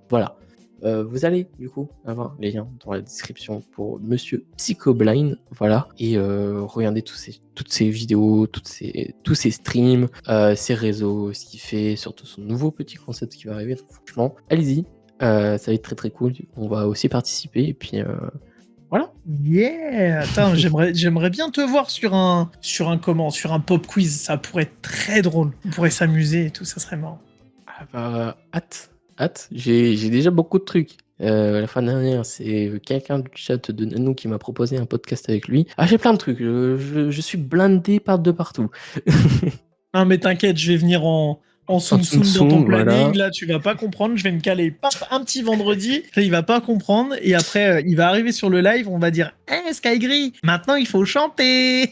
voilà. Vous allez, du coup, avoir les liens dans la description pour Monsieur Psychoblind. Voilà. Et regardez toutes ces vidéos, tous ces streams, ses réseaux, ce qu'il fait, surtout son nouveau petit concept qui va arriver. Donc, franchement, allez-y. Ça va être très très cool. On va aussi participer. Et puis, voilà. Yeah! Attends, j'aimerais bien te voir sur un pop quiz. Ça pourrait être très drôle. On pourrait s'amuser et tout, ça serait marrant. Ah bah, hâte. J'ai déjà beaucoup de trucs. La fin dernière, c'est quelqu'un du chat de Nanou qui m'a proposé un podcast avec lui. Ah, j'ai plein de trucs. Je suis blindé de partout. Non, mais t'inquiète, je vais venir en En Soum Tsum Soum dans ton Tsum, voilà. planning. Là, tu vas pas comprendre. Je vais me caler paf, un petit vendredi. Là, il va pas comprendre. Et après, il va arriver sur le live. On va dire Hey, Skygris, maintenant il faut chanter.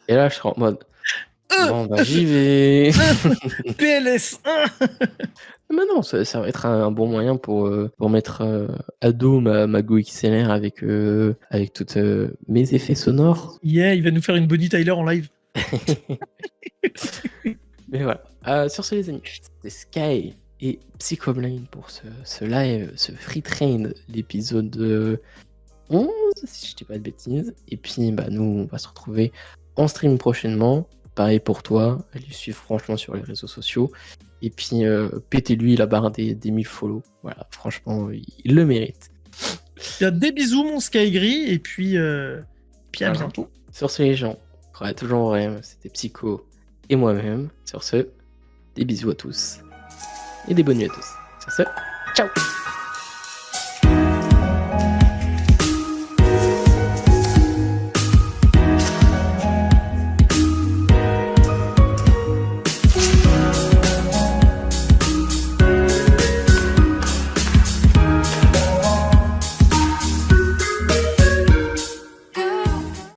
Et là, je serai en mode, Euh, bon, bah, j'y vais. PLS 1. Mais non, ça va être un bon moyen pour mettre à dos ma Go XLR avec toutes mes effets sonores. Yeah, il va nous faire une Bonnie Tyler en live. Mais voilà. Sur ce, les amis, c'était Sky et Psychoblind pour ce live, ce free train, l'épisode 11, si je dis pas de bêtises. Et puis, bah, nous, on va se retrouver en stream prochainement. Pareil pour toi, allez le suivre franchement sur les réseaux sociaux. Et puis, pétez-lui la barre des 1000 follow. Voilà, franchement, il le mérite. Il y a des bisous, mon Skygris. Et puis à Voilà. bientôt. Sur ce, les gens, ouais, toujours vrai, c'était Psycho et moi-même. Sur ce, des bisous à tous et des bonnes nuits à tous. Sur ce,